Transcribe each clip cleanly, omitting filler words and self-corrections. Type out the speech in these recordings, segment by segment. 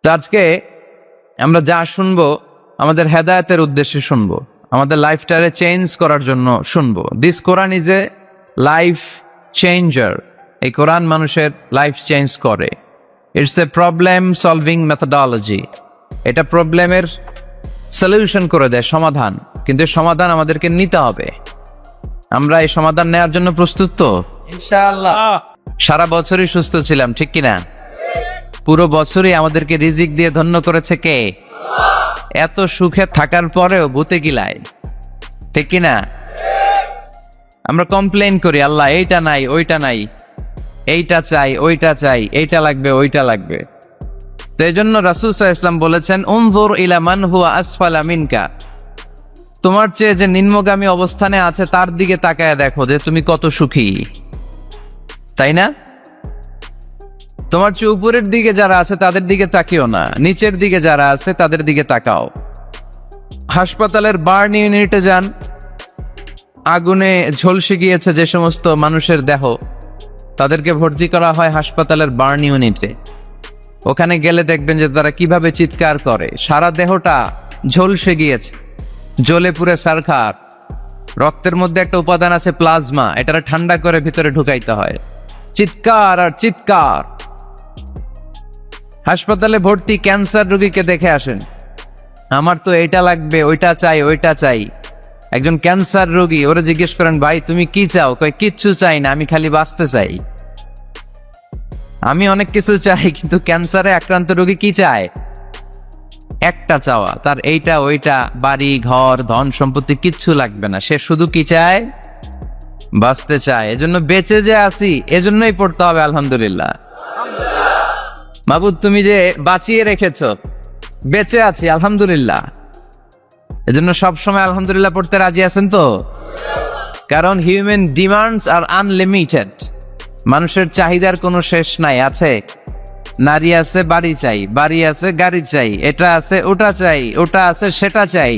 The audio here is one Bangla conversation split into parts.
তো আজকে আমরা যা শুনবো আমাদের হেদায়েতের উদ্দেশ্যে শুনবো, আমাদের লাইফটারে চেঞ্জ করার জন্য শুনবো। This Quran is a life changer. এই কোরআন মানুষের লাইফ চেঞ্জ করে। It's a problem solving methodology. এটা প্রবলেমের সলিউশন করে দেয়, সমাধান। কিন্তু এই সমাধান আমাদেরকে নিতে হবে। আমরা এই সমাধান নেওয়ার জন্য প্রস্তুত তো? ইনশাআল্লাহ। সারা বছরই সুস্থ ছিলাম, ঠিক কিনা? পুরো বছরই আমাদেরকে রিজিক দিয়ে ধন্য করেছে কে? এত সুখে থাকার পরেও ভূতে কিলায়, ঠিক কিনা? আমরা কমপ্লেইন করি, আল্লাহ এইটা নাই, ওইটা নাই, এইটা চাই, ওইটা চাই, এইটা লাগবে, ওইটা লাগবে। তো এই জন্য রাসূল সাল্লাল্লাহু আলাইহি ওয়াসাল্লাম বলেছেন, উনজুর ইলা মান হুয়া আসফালা মিনকা। তোমার চেয়ে যে নিম্নগামী অবস্থানে আছে তার দিকে তাকায় দেখো যে তুমি কত সুখী, তাই না? তোমার চেয়ে উপরের দিকে যারা আছে তাদের দিকে তাকিও না, নিচের দিকে যারা আছে তাদের দিকে তাকাও। হাসপাতালের বার্ন ইউনিটে যান, আগুনে ঝলসে গিয়েছে যে সমস্ত মানুষের দেহ, তাদেরকে ভর্তি করা হয় হাসপাতালের বার্ন ইউনিটে। ওখানে গেলে দেখবেন যে তারা কিভাবে চিৎকার করে, সারা দেহটা ঝলসে গিয়েছে, জ্বলে পুড়ে ছারখার। রক্তের মধ্যে একটা উপাদান আছে প্লাজমা, এটা ঠান্ডা করে ভিতরে ঢুকাইতে হয়। চিৎকার আর চিৎকার। হাসপাতালে ভর্তি ক্যান্সার রোগীকে দেখে আসেন, আমার তো এইটা লাগবে, ওইটা চাই, ওইটা চাই। একজন ক্যান্সার রোগী, ওরা জিজ্ঞেস করেন, ভাই তুমি কি চাও? কয় কিচ্ছু চাই না, আমি খালি বাঁচতে চাই। আমি অনেক কিছু চাই, কিন্তু ক্যান্সারে আক্রান্ত রোগী কি চায়? একটা চাওয়া, তার এইটা ওইটা, বাড়ি ঘর ধন সম্পত্তি কিচ্ছু লাগবে না, সে শুধু কি চায়? বাঁচতে চায়। এজন্য বেঁচে যে আছি এজন্যই পড়তে হবে আলহামদুলিল্লাহ। মাবুদ তুমি যে বাঁচিয়ে রেখেছ, বেঁচে আছি আলহামদুলিল্লাহ। এজন্য সবসময় আলহামদুলিল্লাহ পড়তে রাজি আছেন তো? কারণ হিউম্যান ডিমান্ডস আর আনলিমিটেড। মানুষের চাহিদার কোনো শেষ নাই। আছে নারী আছে, বাড়ি চাই, বাড়ি আছে, গাড়ি চাই, এটা আছে, ওটা চাই, ওটা আছে, সেটা চাই।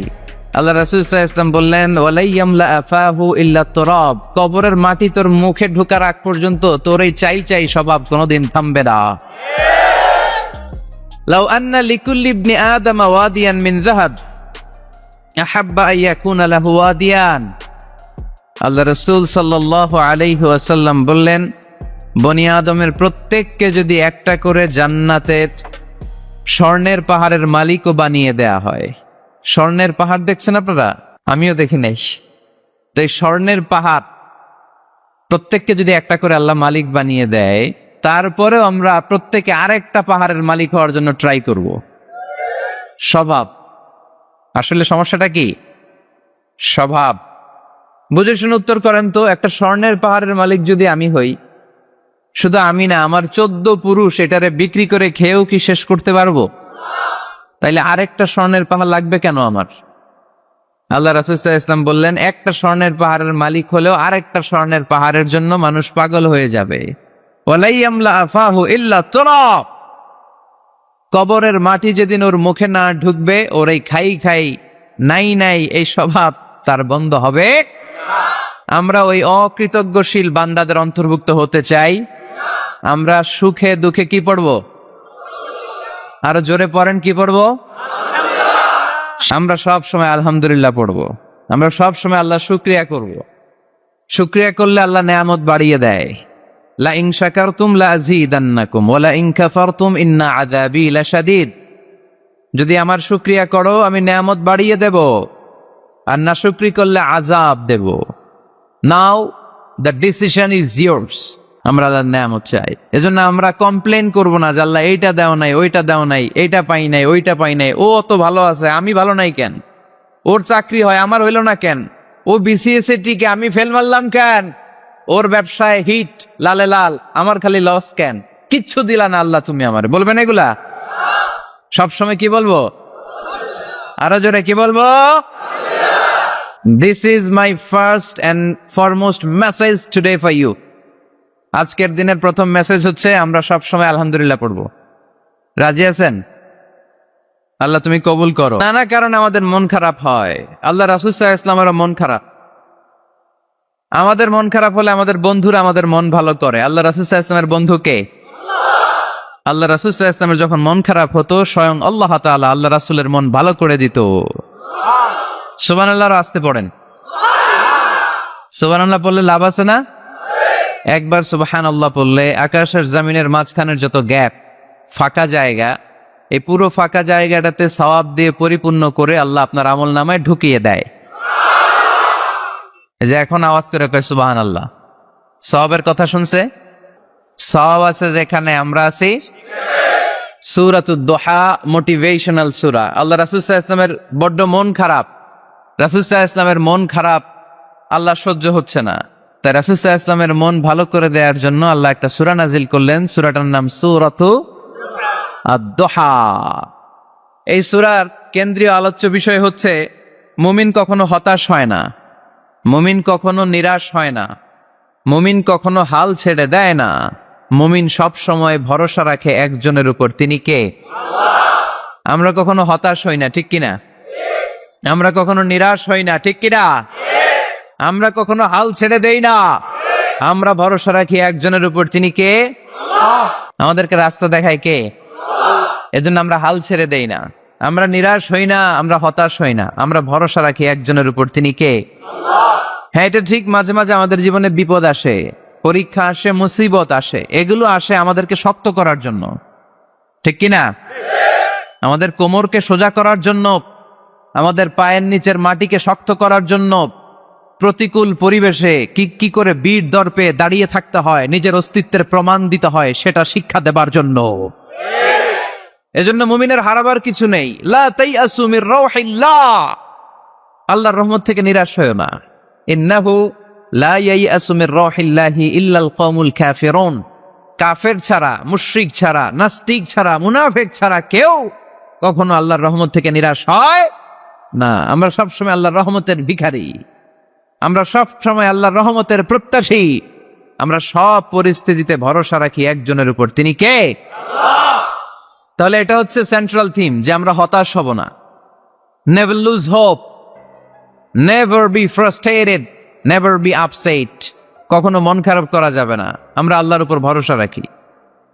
আল্লাহ রাসূল সাল্লাল্লাহু আলাইহি ওয়াসাল্লাম বললেন, ওয়ালাইয়ামলা আফাহু ইল্লা তুরাব। কবরের মাটি তোর মুখে ঢোকার আগ পর্যন্ত তোর এই চাই চাই স্বভাব কোনোদিন থামবে না। লাউ আন্না লিকুল্লি ইবনি আদম ওয়াদিয়ান মিন যাহাব আহাব্বা আন ইয়াকুনা লাহু ওয়াদিয়ান। আল্লাহ রাসূল সাল্লাল্লাহু আলাইহি ওয়াসাল্লাম বললেন, বনি আদমের প্রত্যেককে যদি একটা করে জান্নাতের স্বর্ণের পাহাড়ের মালিকও বানিয়ে দেয়া হয়। স্বর্ণের পাহাড় দেখছেন আপনারা? আমিও দেখি নাই। তো এই স্বর্ণের পাহাড় প্রত্যেককে যদি একটা করে আল্লাহ মালিক বানিয়ে দেয়, তারপরেও আমরা প্রত্যেকে আরেকটা পাহাড়ের মালিক হওয়ার জন্য ট্রাই করব। স্বভাব। আসলে সমস্যাটা কি? স্বভাব। বুঝে শুনে উত্তর করেন তো, একটা স্বর্ণের পাহাড়ের মালিক যদি আমি হই, শুধু আমি না, আমার 14 পুরুষ এটারে বিক্রি করে খেয়েও কি শেষ করতে পারবো? তাইলে আরেকটা স্বর্ণের পাহাড় লাগবে কেন আমার? আল্লাহ রাসূল সাল্লাল্লাহু আলাইহি ওয়াসাল্লাম বললেন, একটা স্বর্ণের পাহাড়ের মালিক হলেও আরেকটা স্বর্ণের পাহাড়ের জন্য মানুষ পাগল হয়ে যাবে। ওয়ালাইয়ামলা আফাহু ইল্লা তুরাব। কবরের মাটি যেদিন ওর মুখে না ঢুকবে, ওর এই খাই খাই নাই নাই এই স্বভাব তার বন্ধ হবে। আমরা ওই অকৃতজ্ঞশীল বান্দাদের অন্তর্ভুক্ত হতে চাই। আমরা সুখে দুঃখে কি পড়বো? আরো জোরে পড়েন, কি পড়বো? আমরা সব সময় আলহামদুলিল্লাহ পড়বো। আমরা সব সময় আল্লাহ শুকরিয়া করব। শুকরিয়া করলে আল্লাহ নেয়ামত বাড়িয়ে দেয়। লা ইন শাকারতুম লা আযীদান্নাকুম ওয়া লা ইন কাফারতুম ইন্না আযাবী লাশাদীদ। যদি আমার শুকরিয়া করো আমি নেয়ামত বাড়িয়ে দেব, আর না শুকরি করলে আযাব দেব। নাও দ্য ডিসিশন ইজ ইয়ার্স। আমরা আল্লাহর নেয়ামত চাই। এজন্য আমরা কমপ্লেইন করব না যে আল্লাহ এইটা দাও নাই, ওইটা দাও নাই, এইটা পাই নাই, ওইটা পাই নাই। ও অত ভালো আছে, আমি ভালো নাই কেন? ওর চাকরি হয়, আমার হইল না কেন? ও বিসিএস এ টিকে, আমি ফেল মারলাম কেন? ওর ব্যবসায় হিট লালে লাল, আমার খালি লস কেন? কিচ্ছু দিলা না আল্লাহ তুমি আমার। বলবেন এগুলা সবসময়? কি বলবো? আরো জোরে কি বলবো? This is my first and foremost message today for you. আজকের দিনের প্রথম মেসেজ হচ্ছে আমরা সব সময় আলহামদুলিল্লাহ পড়বো। রাজি আছেন? আল্লাহ তুমি কবুল করো। নানা কারণে আমাদের মন খারাপ হয়। আল্লাহ রাসূল সাল্লাল্লাহু আলাইহি ওয়াসাল্লামের মন খারাপ। আমাদের মন খারাপ হলে আমাদের বন্ধুরা আমাদের মন ভালো করে। আল্লাহ রাসূল সাল্লাল্লাহু আলাইহি ওয়াসাল্লামের বন্ধু কে? আল্লাহ রাসূল সাল্লাল্লাহু আলাইহি ওয়াসাল্লামের যখন মন খারাপ হতো স্বয়ং আল্লাহ তাআলা আল্লাহ রাসূলের মন ভালো করে দিত। সুবহানাল্লাহ, আসতে পড়েন। সুবহানাল্লাহ পড়লে লাভ আছে না? একবার সুবহানাল্লাহ পড়লে আকাশের জমিনের মাঝখানের যত গ্যাপ, ফাঁকা জায়গা, এই পুরো ফাঁকা জায়গাটাতে সওয়াব দিয়ে পরিপূর্ণ করে আল্লাহ আপনার আমলনামায় ঢুকিয়ে দেয়। এই যে এখন আওয়াজ করে কয় সুবহানাল্লাহ। সওয়াবের কথা শুনছে? সওয়াব আছে যেখানে আমরা আছি। সূরাতুদ দুহা মোটিভেশনাল সূরা। আল্লাহ রাসূল সাল্লাল্লাহু আলাইহি ওয়াসাল্লামের বড্ড মন খারাপ। রাসূল সাল্লাল্লাহু আলাইহি ওয়াসাল্লামের মন খারাপ, আল্লাহ সহ্য হচ্ছে না। তাই রাসূল সাল্লাল্লাহু আলাইহি ওয়াসাল্লামের মন ভালো করে দেওয়ার জন্য আল্লাহ একটা সূরা নাজিল করলেন। সূরাটার নাম সূরাতু আদ-দুহা। এই সূরার কেন্দ্রীয় আলোচ্য বিষয় হচ্ছে মুমিন কখনো হতাশ হয় না, মুমিন কখনো নিরাশ হয় না, মুমিন কখনো হাল ছেড়ে দেয় না। মুমিন সব সময় ভরসা রাখে একজনের উপর, তিনি কে? আল্লাহ। আমরা কখনো হতাশ হই না, ঠিক কিনা? আমরা কখনো নিরাশ হই না, ঠিক কিনা? আমরা কখনো হাল ছেড়ে দেই না, আমরা ভরসা রাখি একজনের উপর, তিনি কে? আল্লাহ। আমাদেরকে রাস্তা দেখায় কে? আল্লাহ। এজন্য আমরা হাল ছেড়ে দেই না, আমরা নিরাশ হই না, আমরা হতাশ হই না, আমরা ভরসা রাখি একজনের উপর, তিনি কে? আল্লাহ। হ্যাঁ, এটা ঠিক। মাঝে মাঝে আমাদের জীবনে বিপদ আসে, পরীক্ষা আসে, মুসিবত আসে, এগুলো আসে আমাদেরকে শক্ত করার জন্য, ঠিক কিনা? আমাদের কোমরকে সোজা করার জন্য, আমাদের পায়ের নিচের মাটিকে শক্ত করার জন্য, প্রতিকূল পরিবেশে কি করে বীর দর্পে দাঁড়িয়ে থাকতে হয়, নিজের অস্তিত্বের প্রমাণ দিতে হয়, সেটা শিক্ষা দেবার জন্য। এজন্য মুমিনের হারাবার কিছু নেই। লা তাইয়াসু মির রাউহিল্লাহ, আল্লাহর রহমত থেকে নিরাশ হয়ো না। ইন্নাহু লা ইয়াইয়াসু মির রাউহিল্লাহি ইল্লাল কওমুল কাফিরুন, কাফের ছাড়া, মুশরিক ছাড়া, নাস্তিক ছাড়া, মুনাফিক ছাড়া কেউ কখনো আল্লাহর রহমত থেকে নিরাশ হয় না। আমরা সব সময় আল্লাহর রহমতের ভিখারি, আমরা সব সময় আল্লাহর রহমতের প্রত্যাশী, আমরা সব পরিস্থিতিতে ভরসা রাখি একজনের উপর, তিনি কে? আল্লাহ। তাহলে এটা হচ্ছে সেন্ট্রাল থিম, যে আমরা হতাশ হব না। Never lose hope, never be frustrated, never be upset. কখনো মন খারাপ করা যাবে না, আমরা আল্লাহর উপর ভরসা রাখি।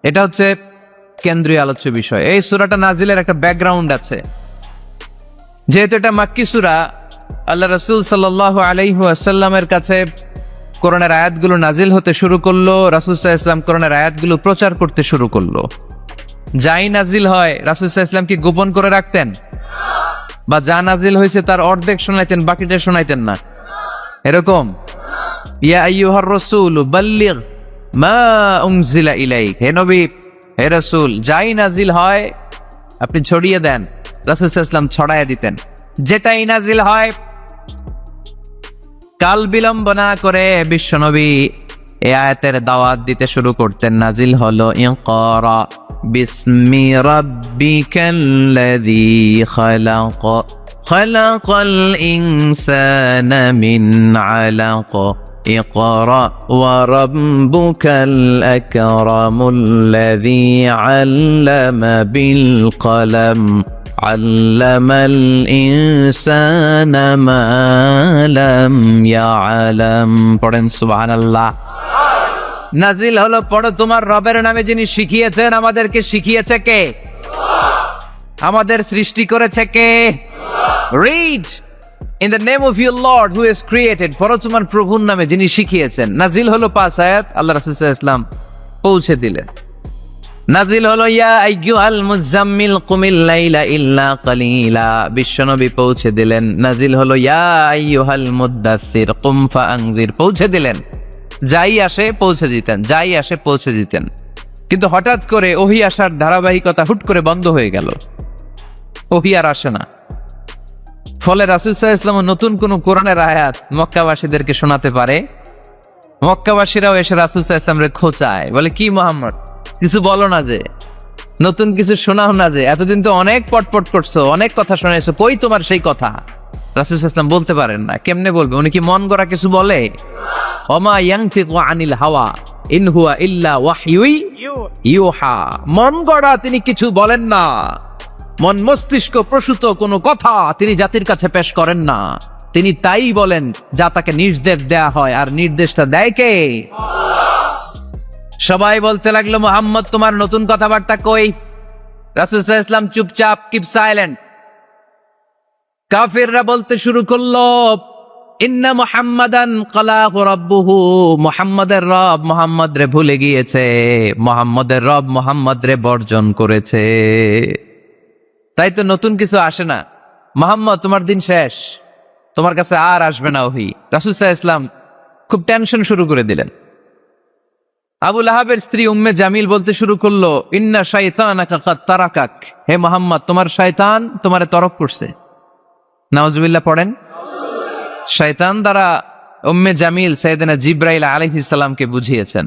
এটা হচ্ছে কেন্দ্রীয় আলোচ্য বিষয়। এই সূরাটা নাজিলের একটা ব্যাকগ্রাউন্ড আছে। যেহেতু এটা মাক্কি সূরা, আল্লাহ রাসূল সাল্লাল্লাহু আলাইহি ওয়াসাল্লামের কাছে কোরআনের আয়াতগুলো নাজিল হতে শুরু করলো। রাসূল সাল্লাল্লাহু আলাইহি ওয়াসাল্লাম কোরআনের আয়াতগুলো প্রচার করতে শুরু করলো। যাই নাজিল হয় রাসূল সাল্লাল্লাহু আলাইহি ওয়াসাল্লাম কি গোপন করে রাখতেন? বা যা নাজিল হয়েছে তার অর্ধেক শোনাইতেন, বাকিটা শোনাইতেন না? এরকম? ইয়া আইয়ুহার রাসূল বাল্লিগ মা উনজিলা ইলাইক, হে নবী, হে রাসূল, যাই নাজিল হয় আপনি ছড়িয়ে দেন। রাসূল সাল্লাল্লাহু আলাইহি ওয়াসাল্লাম ছড়াইয়া দিতেন। যেটাই নাজিল হয় কাল বিলম্ব না করে বিশ্বনবী এই আয়াতের দাওয়াত দিতে শুরু করতেন। নাজিল হলো ইকরা বিসমি রাব্বিকাল্লাযী খালাক, খালাকাল ইনসানা মিন আলাক, ইকরা ওয়া রাব্বুকাল আকরামুল্লাযী আল্লামা বিল কলম, আল্লামাল ইনসানা মা লাম ইয়ালাম। পড়েন সুবহানাল্লাহ। নাজিল হলো পড়ো তোমার রবের নামে যিনি শিখিয়েছেন। আমাদেরকে শিখিয়েছে কে? আমাদের সৃষ্টি করেছে কে? Read in the name of your lord who has created, পড়ো তোমার প্রভুর নামে যিনি শিখিয়েছেন। নাজিল হলো 5 আয়াত, আল্লাহ রাসূল সাল্লাল্লাহু আলাইহি ওয়াসাল্লাম পৌঁছে দিলেন। নাজিল হলো ইয়া আইয়ুহাল মুজাম্মিল কুমিল লাইলা ইল্লা কালিলা, বিশ্বনবী পৌঁছে দিলেন। নাজিল হলো ইয়া আইয়ুহাল মুদ্দাসসির কুম ফাআনজির, পৌঁছে দিলেন। যাই আসে পৌঁছে দিতেন, যাই আসে পৌঁছে দিতেন। কিন্তু হঠাৎ করে ওহী আসার ধারাবাহিকতা হুট করে বন্ধ হয়ে গেল, ওহী আর আসে না। ফলে রাসূল সাল্লাল্লাহু আলাইহি ওয়াসাল্লাম নতুন কোন কোরআনের আয়াত মক্কাবাসীদেরকে শোনাতে পারে। মক্কাবাসীরাও এসে রাসূল সাল্লাল্লাহু আলাইহি ওয়াসাল্লামকে খোঁচায়, বলে কি মুহাম্মদ, কিছু বলো না, যে নতুন কিছু শোনাও না, যে এতদিন তো অনেক পটপট করছো, অনেক কথা শোনাইছো, কই তোমার সেই কথা? রাসূল সাল্লাল্লাহু আলাইহি ওয়াসাল্লাম বলতে পারেন না। কেমনে বলবে? উনি কি মন গড়া কিছু বলে? ওমা ইয়ানতিকু আনিল হাওয়া ইন হুয়া ইল্লা ওয়াহয়ুই ইউহা, মন গড়া তিনি কিছু বলেন না, মন মস্তিষ্ক প্রসূত কোনো কথা তিনি জাতির কাছে পেশ করেন না। তিনি তাই বলেন যা তাকে নির্দেশ দেয়া হয়, আর নির্দেশটা দেয় কে? সবাই বলতে লাগলো, মুহাম্মদ তোমার নতুন কথাবার্তা কই? রাসূল সাল্লাল্লাহু আলাইহি ওয়াসাল্লাম চুপচাপ, কিপ সাইলেন্ট। কাফিররা বলতে শুরু করলো, ইন্না মুহাম্মাদান ক্বালাহু রাব্বুহু, মুহাম্মাদের রব মুহাম্মদ রে ভুলে গিয়েছে, মুহাম্মাদের রব মুহাম্মদ রে বর্জন করেছে। তাই তো নতুন কিছু আসে না। মুহাম্মদ তোমার দিন শেষ, তোমার কাছে আর আসবে না ওহী। রাসূল সাল্লাল্লাহু আলাইহি ওয়াসাল্লাম খুব টেনশন শুরু করে দিলেন। আবু লাহাবের স্ত্রী উম্মে জামিল বলতে শুরু করলো, ইন্না শাইতানাকা কাদ তারাকাক, হে মুহাম্মদ তোমার শয়তান তোমারে তরক করছে। নাউজুবিল্লাহ পড়েন। শয়তান দ্বারা উম্মে জামিল সাইয়েদনা জিবরাইল আলাইহিস সালামকে বুঝিয়েছেন।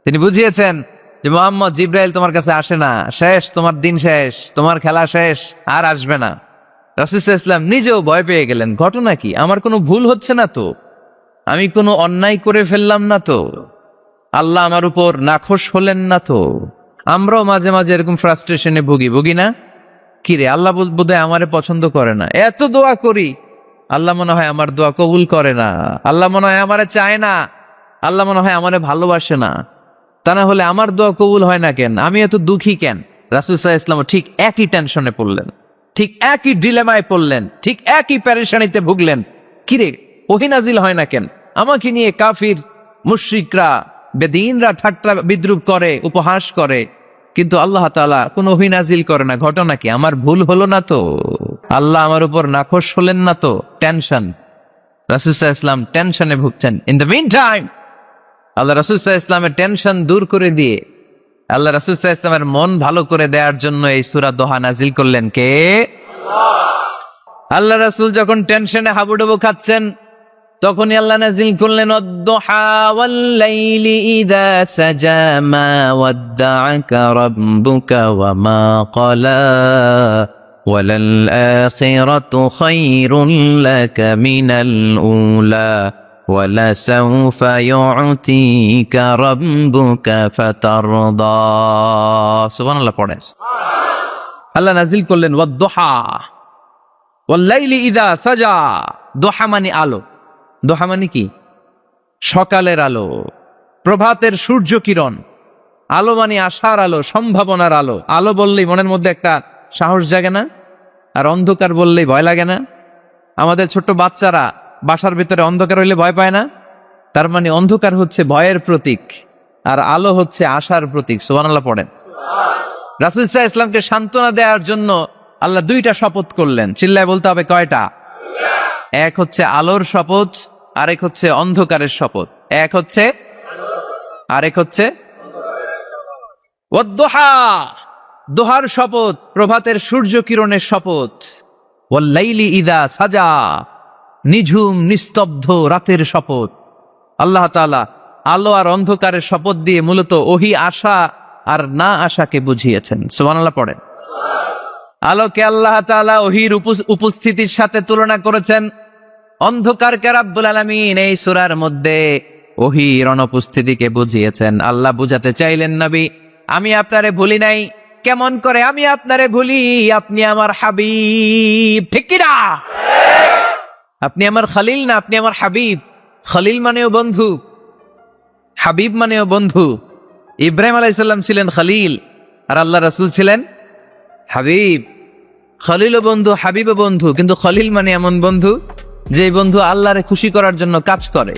তিনি বুঝিয়েছেন যে মুহাম্মদ, জিবরাইল তোমার কাছে আসে না, শেষ, তোমার দিন শেষ, তোমার খেলা শেষ, আর আসবে না। রাসূল সাল্লাল্লাহু আলাইহি ওয়াসাল্লাম নিজেও ভয় পেয়ে গেলেন। ঘটনা কি? আমার কোনো ভুল হচ্ছে না তো? আমি কোনো অন্যায় করে ফেললাম না তো? আল্লাহ আমার উপর নাখোশ হলেন না তো? আমরাও মাঝে মাঝে এরকম ফ্রাস্ট্রেশনে ভুগি না? কিরে, আল্লাহ বোধহয় আমারে পছন্দ করে না, এত দোয়া করি, আল্লাহ মনে হয় আমার দোয়া কবুল করে না, আল্লাহ মনে হয় আমারে চায় না, আল্লাহ মনে হয় আমারে ভালোবাসে না। তা না হলে আমার দোয়া কবুল হয় না কেন? আমি এত দুঃখী কেন? রাসূল সাল্লাল্লাহু আলাইহি ওয়াসাল্লাম ঠিক একই টেনশনে পড়লেন, ঠিক একই ডিলেমায় পড়লেন, ঠিক একই পেরেশানিতে ভুগলেন। কিরে, ওহী নাজিল হয় না কেন? আমাকে নিয়ে কাফির মুশরিকরা, বেদিনরা ঠাট্টা বিদ্রুপ করে, উপহাস করে, কিন্তু আল্লাহ তাআলা কোনো ওহী নাজিল করে না। ঘটনা কি? আমার ভুল হলো না তো? আল্লাহ আমার উপর নাখোশ হলেন না তো? টেনশন। রাসূল সাল্লাল্লাহু আলাইহি ওয়াসাল্লাম টেনশনে ভুগছেন। ইন দ্য মিন টাইম আল্লাহ রাসূল সাল্লাল্লাহু আলাইহি ওয়াসাল্লামের টেনশন দূর করে দিয়ে, আল্লাহ রাসূল সাল্লাল্লাহু আলাইহি ওয়াসাল্লামের মন ভালো করে দেওয়ার জন্য এই সূরা দোহা নাজিল করলেন কে? আল্লাহ রাসূল যখন টেনশনে হাবুডুবু খাচ্ছেন, তখনই আল্লাহ নাজিল করলেন, ওয়াদ-দুহা ওয়াল-লাইলি ইযা সাজা মা ওয়াদ্দা'আকা রাব্বুকা ওয়া মা ক্বালা ওয়ালাল আখিরাতু খায়রুল লাকা মিনাল উলা ওয়ালাসাউফা ইউ'তিকা রাব্বুকা ফাতারদা। সুবহানাল্লাহ পড়েন। আল্লাহ নাজিল করলেন ওয়াদ-দুহা ওয়াল-লাইলি ইযা সাজা। দোহা মানে আলো। দোহা মানে কি? সকালের আলো, প্রভাতের সূর্য কিরণ। আলো মানে আশার আলো, সম্ভাবনার আলো। আলো বললেই মনের মধ্যে একটা সাহস জাগে না? আর অন্ধকার বললেই ভয় লাগে না? আমাদের ছোট্ট বাচ্চারা বাসার ভিতরে অন্ধকার হইলে ভয় পায় না? তার মানে অন্ধকার হচ্ছে ভয়ের প্রতীক, আর আলো হচ্ছে আশার প্রতীক। সুবহানাল্লাহ পড়েন। রাসূল সাল্লাল্লাহু আলাইহি ওয়াসাল্লামকে সান্ত্বনা দেওয়ার জন্য আল্লাহ দুইটা শপথ করলেন। চিল্লায় বলতে হবে কয়টা? এক হচ্ছে আলোর শপথ, আরেক হচ্ছে অন্ধকারের শপথ। এক হচ্ছে, আরেক হচ্ছে ওয়াদ-দুহা, দোহার শপথ, প্রভাতের সূর্য কিরণের শপথ। ওয়াল-লাইলি ইযা সাজা, নিঝুম নিস্তব্ধ রাতের শপথ। আল্লাহ তাআলা আলো আর অন্ধকারের শপথ দিয়ে মূলত ওহী আশা আর না আশাকে বুঝিয়েছেন। সুবহানাল্লাহ পড়েন। আলোকে আল্লাহ তাআলা ওহীর উপস্থিতির সাথে তুলনা করেছেন। অন্ধকারকে রাব্বুল আলামিন এই সূরার মধ্যে ওহীর অনুপস্থিতিকে বুঝিয়েছেন। আল্লাহ বুঝাতে চাইলেন, নবী আমি আপনারে ভুলি নাই। কেমন করে আমি আপনারে ভুলি? আপনি আমার হাবিব, ঠিক কি না? আপনি আমার খলিল না, আপনি আমার হাবিব। খলিল মানেও বন্ধু, হাবিব মানেও বন্ধু। ইব্রাহিম আলাইহিস সালাম ছিলেন খলিল, আর আল্লাহ রাসূল ছিলেন হাবিব। খলিলও বন্ধু, হাবিবও বন্ধু, কিন্তু খলিল মানে এমন বন্ধু যেই বন্ধু আল্লাহরে খুশি করার জন্য কাজ করে,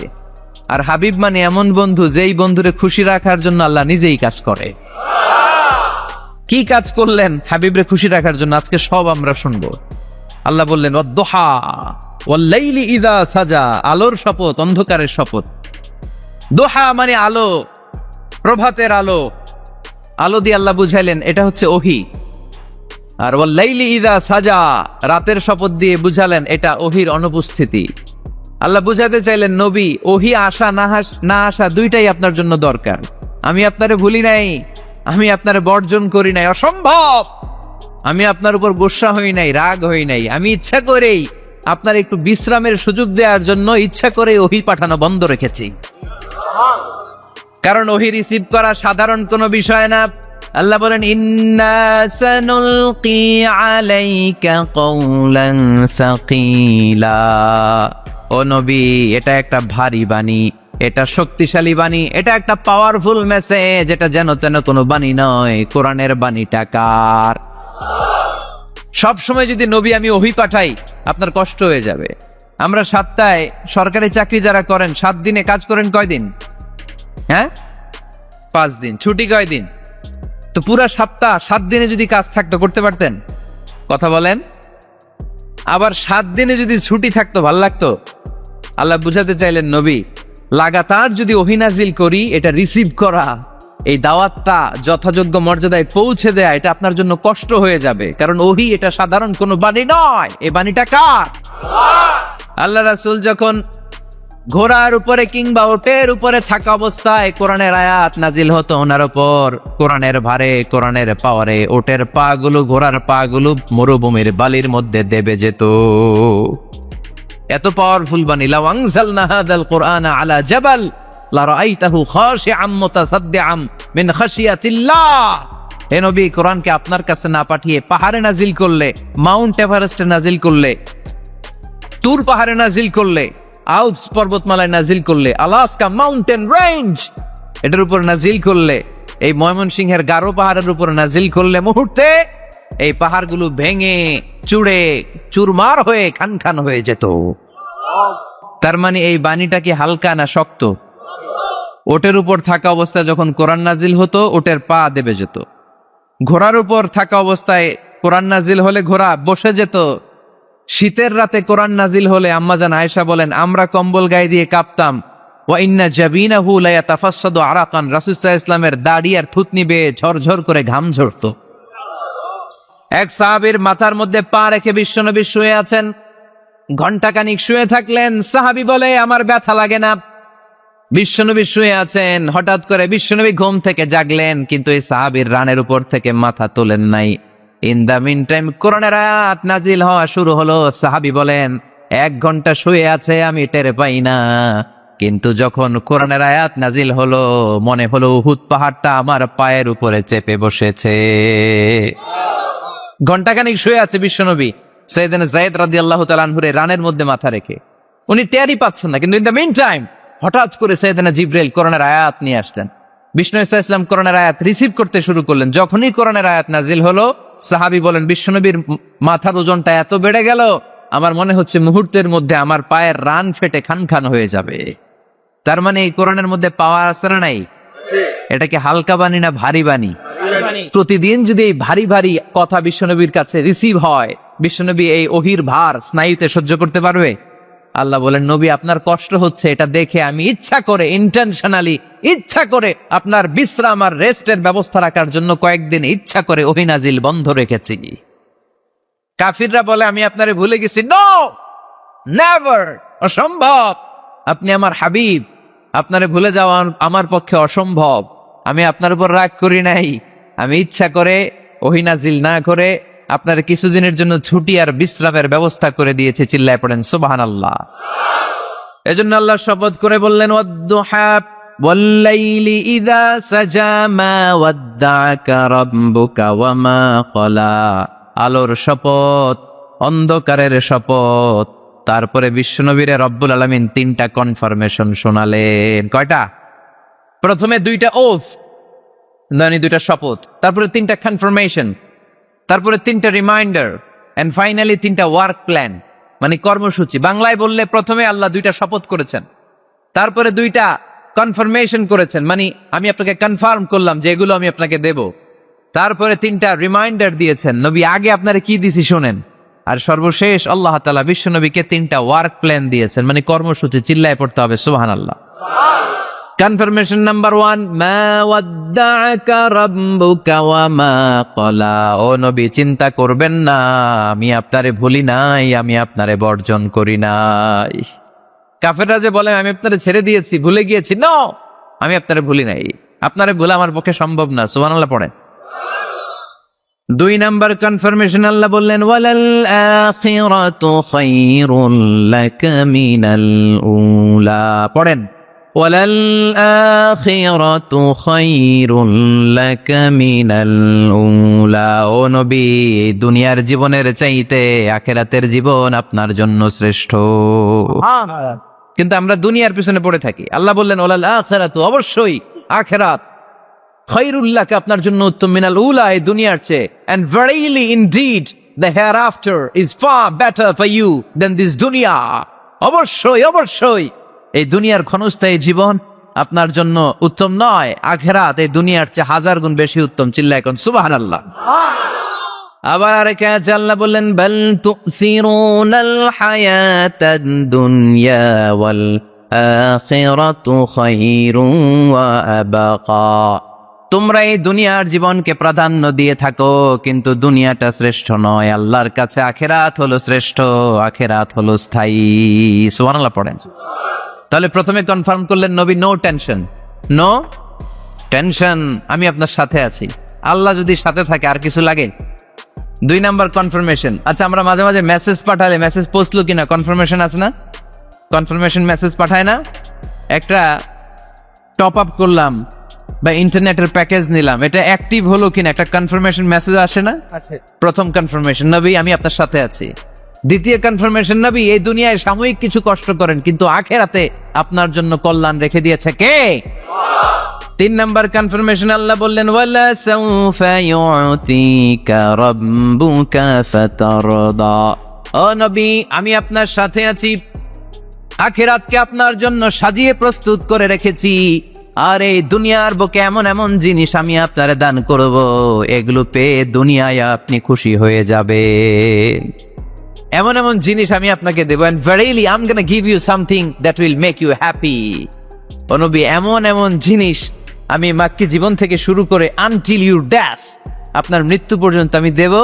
আর হাবিব মানে এমন বন্ধু যেই বন্ধুরে খুশি রাখার জন্য আল্লাহ নিজেই কাজ করে। কি কাজ করলেন হাবিবরে খুশি রাখার জন্য? আজকে সব আমরা শুনবো। আল্লাহ বললেন ওয়াদ-দুহা ওয়াল-লাইলি ইযা সাজা, আলোর শপথ, অন্ধকারের শপথ। দোহা মানে আলো, প্রভাতের আলো। আলো দিয়ে আল্লাহ বুঝাইলেন এটা হচ্ছে ওহী। আর ওয়াল-লাইলি ইযা সাজা, রাতের শপথ দিয়ে বুঝালেন এটা ওহীর অনুপস্থিতি। আল্লাহ বুঝাতে চাইলেন, নবী ওহী আসা না আসা দুইটাই আপনার জন্য দরকার। আমি আপনারে ভুলি নাই, আমি আপনারে বর্জন করি নাই, অসম্ভব। আমি আপনার উপর গোসা হই নাই, রাগ হই নাই। আমি ইচ্ছা করেই আপনার একটু বিশ্রামের সুযোগ দেওয়ার জন্য ইচ্ছা করে ওহী পাঠানো বন্ধ রেখেছি। কারণ ওহী রিসিভ করা সাধারণ কোনো বিষয় না। আল্লাহ বলেন, ইন্না সানুলকি আলাইকা কওলান সাকিলা। ও নবী, এটা একটা ভারী বাণী, এটা শক্তিশালী বাণী, এটা একটা পাওয়ারফুল মেসেজ, এটা যেন তেন কোনো বাণী নয়, কোরআনের বাণীটা কার? সব সময় যদি নবী আমি ওহী পাঠাই আপনার কষ্ট হয়ে যাবে। আমরা সপ্তাহে সরকারি চাকরি যারা করেন 7 দিনে কাজ করেন কয়দিন? হ্যাঁ, 5 দিন। ছুটি কয়দিন? তো পুরা সপ্তাহ 7 দিনে যদি কাজ থাকতো করতে পারতেন? কথা বলেন। আবার 7 দিনে যদি ছুটি থাকতো ভাল লাগতো? আল্লাহ বুঝাতে চাইলেন নবী লাগাতার যদি ওহী নাজিল করি, এটা রিসিভ করা, এই দাওয়াতটা যথাযোগ্য মর্যাদায় পৌঁছে দেয়া, এটা আপনার জন্য কষ্ট হয়ে যাবে। কারণ ওহী এটা সাধারণ কোনো বাণী নয়, এই বাণীটা কার? আল্লাহ রাসূল যখন ঘোড়ার উপরে কিংবা ওটের উপরে থাকা অবস্থায় কোরআনের আয়াত নাজিল হতো ওনার উপর, কোরআনের ভারে, কোরআনের পাওয়ারে ওটের পা গুলো, ঘোড়ার পা গুলো মরুভূমির বালির মধ্যে দেবে যেত। এত পাওয়ারফুল বাণী। লাউ আনজালনা হাযাল কুরআনা আলা জাবাল লারাআইতাহু খাশিআম মুতাসাদ্দিআম মিন খাশিয়াতিল্লাহ। হে নবী, কোরআনকে আপনার কাছে না পাঠিয়ে পাহাড়ে নাজিল করলে, মাউন্ট এভারেস্টে নাজিল করলে, তুর পাহাড়ে নাজিল করলে, আল্পস পর্বতমালায় নাজিল করলে, আলাস্কা মাউন্টেন রেঞ্জ এটার উপর নাজিল করলে, এই ময়মনসিংহের গারো পাহাড়ের উপর নাজিল করলে, মুহূর্তে এই পাহাড়গুলো ভেঙে চুড়ে চুরমার হয়ে খান খান হয়ে যেত। তার মানে এই বাণীটা কি হালকা না শক্ত? ওটের উপর থাকা অবস্থায় যখন কোরআন নাজিল হতো ওটের পা দেবে যেত। ঘোড়ার উপর থাকা অবস্থায় কোরআন নাজিল হলে ঘোড়া বসে যেত। শীতের রাতে কোরআন নাজিল হলে আম্মাজান আয়েশা বলেন আমরা কম্বল গায়ে দিয়ে কাঁপতাম। ওয়া ইন্না জাবিনাহু লা ইয়াতাফাসসাদু আরাকান, রাসূল সাল্লাল্লাহু আলাইহি ওয়াসাল্লামের দাড়ি আর থুতনি বেয়ে ঝরঝর করে ঘাম ঝরতো। এক সাহাবীর মাথার মধ্যে পা রেখে বিশ্বনবী শুয়ে আছেন, ঘন্টাখানিক শুয়ে থাকলেন। সাহাবী বলে আমার ব্যথা লাগে না। বিশ্বনবী শুয়ে আছেন, হঠাৎ করে বিশ্বনবী ঘুম থেকে জাগলেন, কিন্তু এই সাহাবীর রানের উপর থেকে মাথা তোলেন নাই। ইন দা মিন টাইম কোরআনের আয়াত নাজিল হওয়া শুরু হলো। সাহাবী বলেন 1 ঘন্টা শুয়ে আছে আমি টের পাই না, কিন্তু যখন কোরআনের আয়াত নাজিল হলো মনে হলো উহুদ পাহাড়টা আমার পায়ের উপরে চেপে বসেছে। ঘন্টাখানিক শুয়ে আছে বিশ্বনবী সাইয়েদনা যায়েদ রাদিয়াল্লাহু তাআলা আনহুর রানের মধ্যে মাথা রেখে, উনি টেরই পাচ্ছেন না। কিন্তু ইন দ্য মিন টাইম হঠাৎ করে সাইয়েদনা জিবরাইল কোরআনের আয়াত নিয়ে আসলেন। বিষ্ণু সাল্লাল্লাহু আলাইহি ওয়াসাল্লাম কোরআনের আয়াত রিসিভ করতে শুরু করলেন। যখনই কোরআনের আয়াত নাজিল হলো সাহাবী বলেন বিশ্বনবীর মাথার ওজনটা এত বেড়ে গেল আমার মনে হচ্ছে মুহূর্তের মধ্যে আমার পায়ের রান ফেটে খান খান হয়ে যাবে। তার মানে এই কোরআনের মধ্যে পাওয়ার আছে না নাই? এটা কি হালকা বাণী না ভারী বাণী? প্রতিদিন যদি এই ভারী ভারী কথা বিশ্বনবীর কাছে রিসিভ হয়, বিশ্বনবী এই ওহির ভার স্নায়ুতে সহ্য করতে পারবে? আল্লাহ বলেন নবী আপনার কষ্ট হচ্ছে, এটা দেখে আমি ইচ্ছা করে ইন্টেনশনালি ইচ্ছা করে আপনার বিশ্রাম আর রেস্টের ব্যবস্থা রাখার জন্য কয়েকদিন ইচ্ছা করে ওহী নাজিল বন্ধ রেখেছি। কাফিররা বলে আমি আপনারে ভুলে গেছি। নো, নেভার, অসম্ভব। আপনি আমার হাবিব, আপনারে ভুলে যাওয়া আমার পক্ষে অসম্ভব। আমি আপনার উপর রাগ করি নাই, আমি ইচ্ছা করে ওহী নাজিল না করে আপনার কিছুদিনের জন্য ছুটি আর বিশ্রামের ব্যবস্থা করে দিয়েছে। চিল্লায় পড়েন সুবহানাল্লাহ। এজন্য আল্লাহ শপথ করে বললেন ওয়াদ-দুহা ওয়াল-লাইলি ইযা সাজা মা ওয়াদ্দাআকা রাব্বুকা ওয়া মা ক্বালা। আলোর শপথ, অন্ধকারের শপথ। তারপরে বিশ্বনবীরে রব্বুল আলামিন 3টা কনফার্মেশন শোনালেন। কয়টা? প্রথমে 2টা ওথ, মানে 2টা শপথ, তারপরে 3টা কনফার্মেশন, তারপরে 3টা রিমাইন্ডার, এন্ড ফাইনালি 3টা ওয়ার্ক প্ল্যান, মানে কর্মসূচি। বাংলায় বললে প্রথমে আল্লাহ 2টা শপথ করেছেন, তারপরে 2টা কনফার্মেশন করেছেন, মানে আমি আপনাকে কনফার্ম করলাম যে এগুলো আমি আপনাকে দেব। তারপরে 3টা রিমাইন্ডার দিয়েছেন, নবী আগে আপনারা কি দিছি শোনেন। আর সর্বশেষ আল্লাহ তাআলা বিশ্বনবীকে 3টা ওয়ার্ক প্ল্যান দিয়েছেন, মানে কর্মসূচি। চিল্লায় পড়তে হবে সুবহানাল্লাহ। কনফার্মেশন নাম্বার 1, মা ওয়াদ্দাআকা রাব্বুকা ওয়া মা ক্বালা। ও নবী চিন্তা করবেন না, আমি আপনারে ভুলি নাই, আমি আপনারে বর্জন করি নাই। কাফেররা যে বলে আমি আপনারে ছেড়ে দিয়েছি, ভুলে গিয়েছি, নো, আমি আপনারে ভুলি নাই, আপনারে ভুলা আমার পক্ষে সম্ভব না। সুবহানাল্লাহ পড়েন। 2 নাম্বার কনফার্মেশন আল্লাহ বললেন ওয়ালাল আখিরাতু খায়রুল লাকা মিনাল উলা। পড়েন ওয়ালাল আখিরাতু খায়রুল লাকা মিনাল উলা। ও নবী দুনিয়ার জীবনের চাইতে আখিরাতের জীবন আপনার জন্য শ্রেষ্ঠ। কিন্তু আমরা দুনিয়ার পিছনে পড়ে থাকি। আল্লাহ বললেন ওয়ালাল আখিরাতু, অবশ্যই আখিরাত খায়রুল লাকা, আপনার জন্য উত্তম, মিনাল উলা, এই দুনিয়ার চেয়ে, and verily indeed the hereafter is far better for you than this dunya. অবশ্যই অবশ্যই এই দুনিয়ার ক্ষণস্থায়ী জীবন আপনার জন্য উত্তম নয়, আখিরাত এই দুনিয়ার চেয়ে 1000 গুণ বেশি উত্তম। চিল্লায় এখন সুবহানাল্লাহ। আবার আরেক আয়াতে আল্লাহ বললেন বাল তুসিরুনাল হায়াতাদ দুনিয়া ওয়াল আখিরাতু খায়রুন ওয়া আবাকা। তোমরা এই দুনিয়ার জীবনকে প্রাধান্য দিয়ে থাকো, কিন্তু দুনিয়াটা শ্রেষ্ঠ নয়, আল্লাহর কাছে আখিরাত হলো শ্রেষ্ঠ, আখিরাত হলো স্থায়ী। সুবহানাল্লাহ পড়েন। তাহলে প্রথমে কনফার্ম করলেন নবী নো টেনশন, নো টেনশন, আমি আপনার সাথে আছি। আল্লাহ যদি সাথে থাকে আর কিছু লাগে? 2 নাম্বার কনফার্মেশন। আচ্ছা, আমরা মাঝে মাঝে মেসেজ পাঠালে মেসেজ পৌঁছলো কিনা কনফার্মেশন আছে না? কনফার্মেশন মেসেজ পাঠায় না? একটা টপ আপ করলাম বা ইন্টারনেটের প্যাকেজ নিলাম, এটা অ্যাক্টিভ হলো কিনা একটা কনফার্মেশন মেসেজ আসে না? প্রথম কনফার্মেশন, নবী আমি আপনার সাথে আছি। দ্বিতীয় কনফার্মেশন, নবী এই দুনিয়ায় সাময়িক কিছু কষ্ট করেন, কিন্তু আখিরাতে আপনার জন্য কল্যাণ রেখে দিয়েছে কে? 3 নাম্বার কনফার্মেশন, আল্লাহ বললেন ওয়ালা সাউফা ইউতিকা রাব্বুকা ফাতারদা। ও নবী আমি আপনার সাথে আছি, আখিরাতকে আপনার জন্য সাজিয়ে প্রস্তুত করে রেখেছি, আর এই দুনিয়ার বুকে এমন এমন জিনিস আমি আপনারে দান করব, এগুলো পেয়ে দুনিয়ায় আপনি খুশি হয়ে যাবেন। এমন এমন জিনিস আমি আপনাকে দেব, and verily I'm gonna give you something that will make you happy. ও নবী এমন এমন জিনিস আমি মাক্কি জীবন থেকে শুরু করে until your death, আপনার মৃত্যু পর্যন্ত আমি দেব,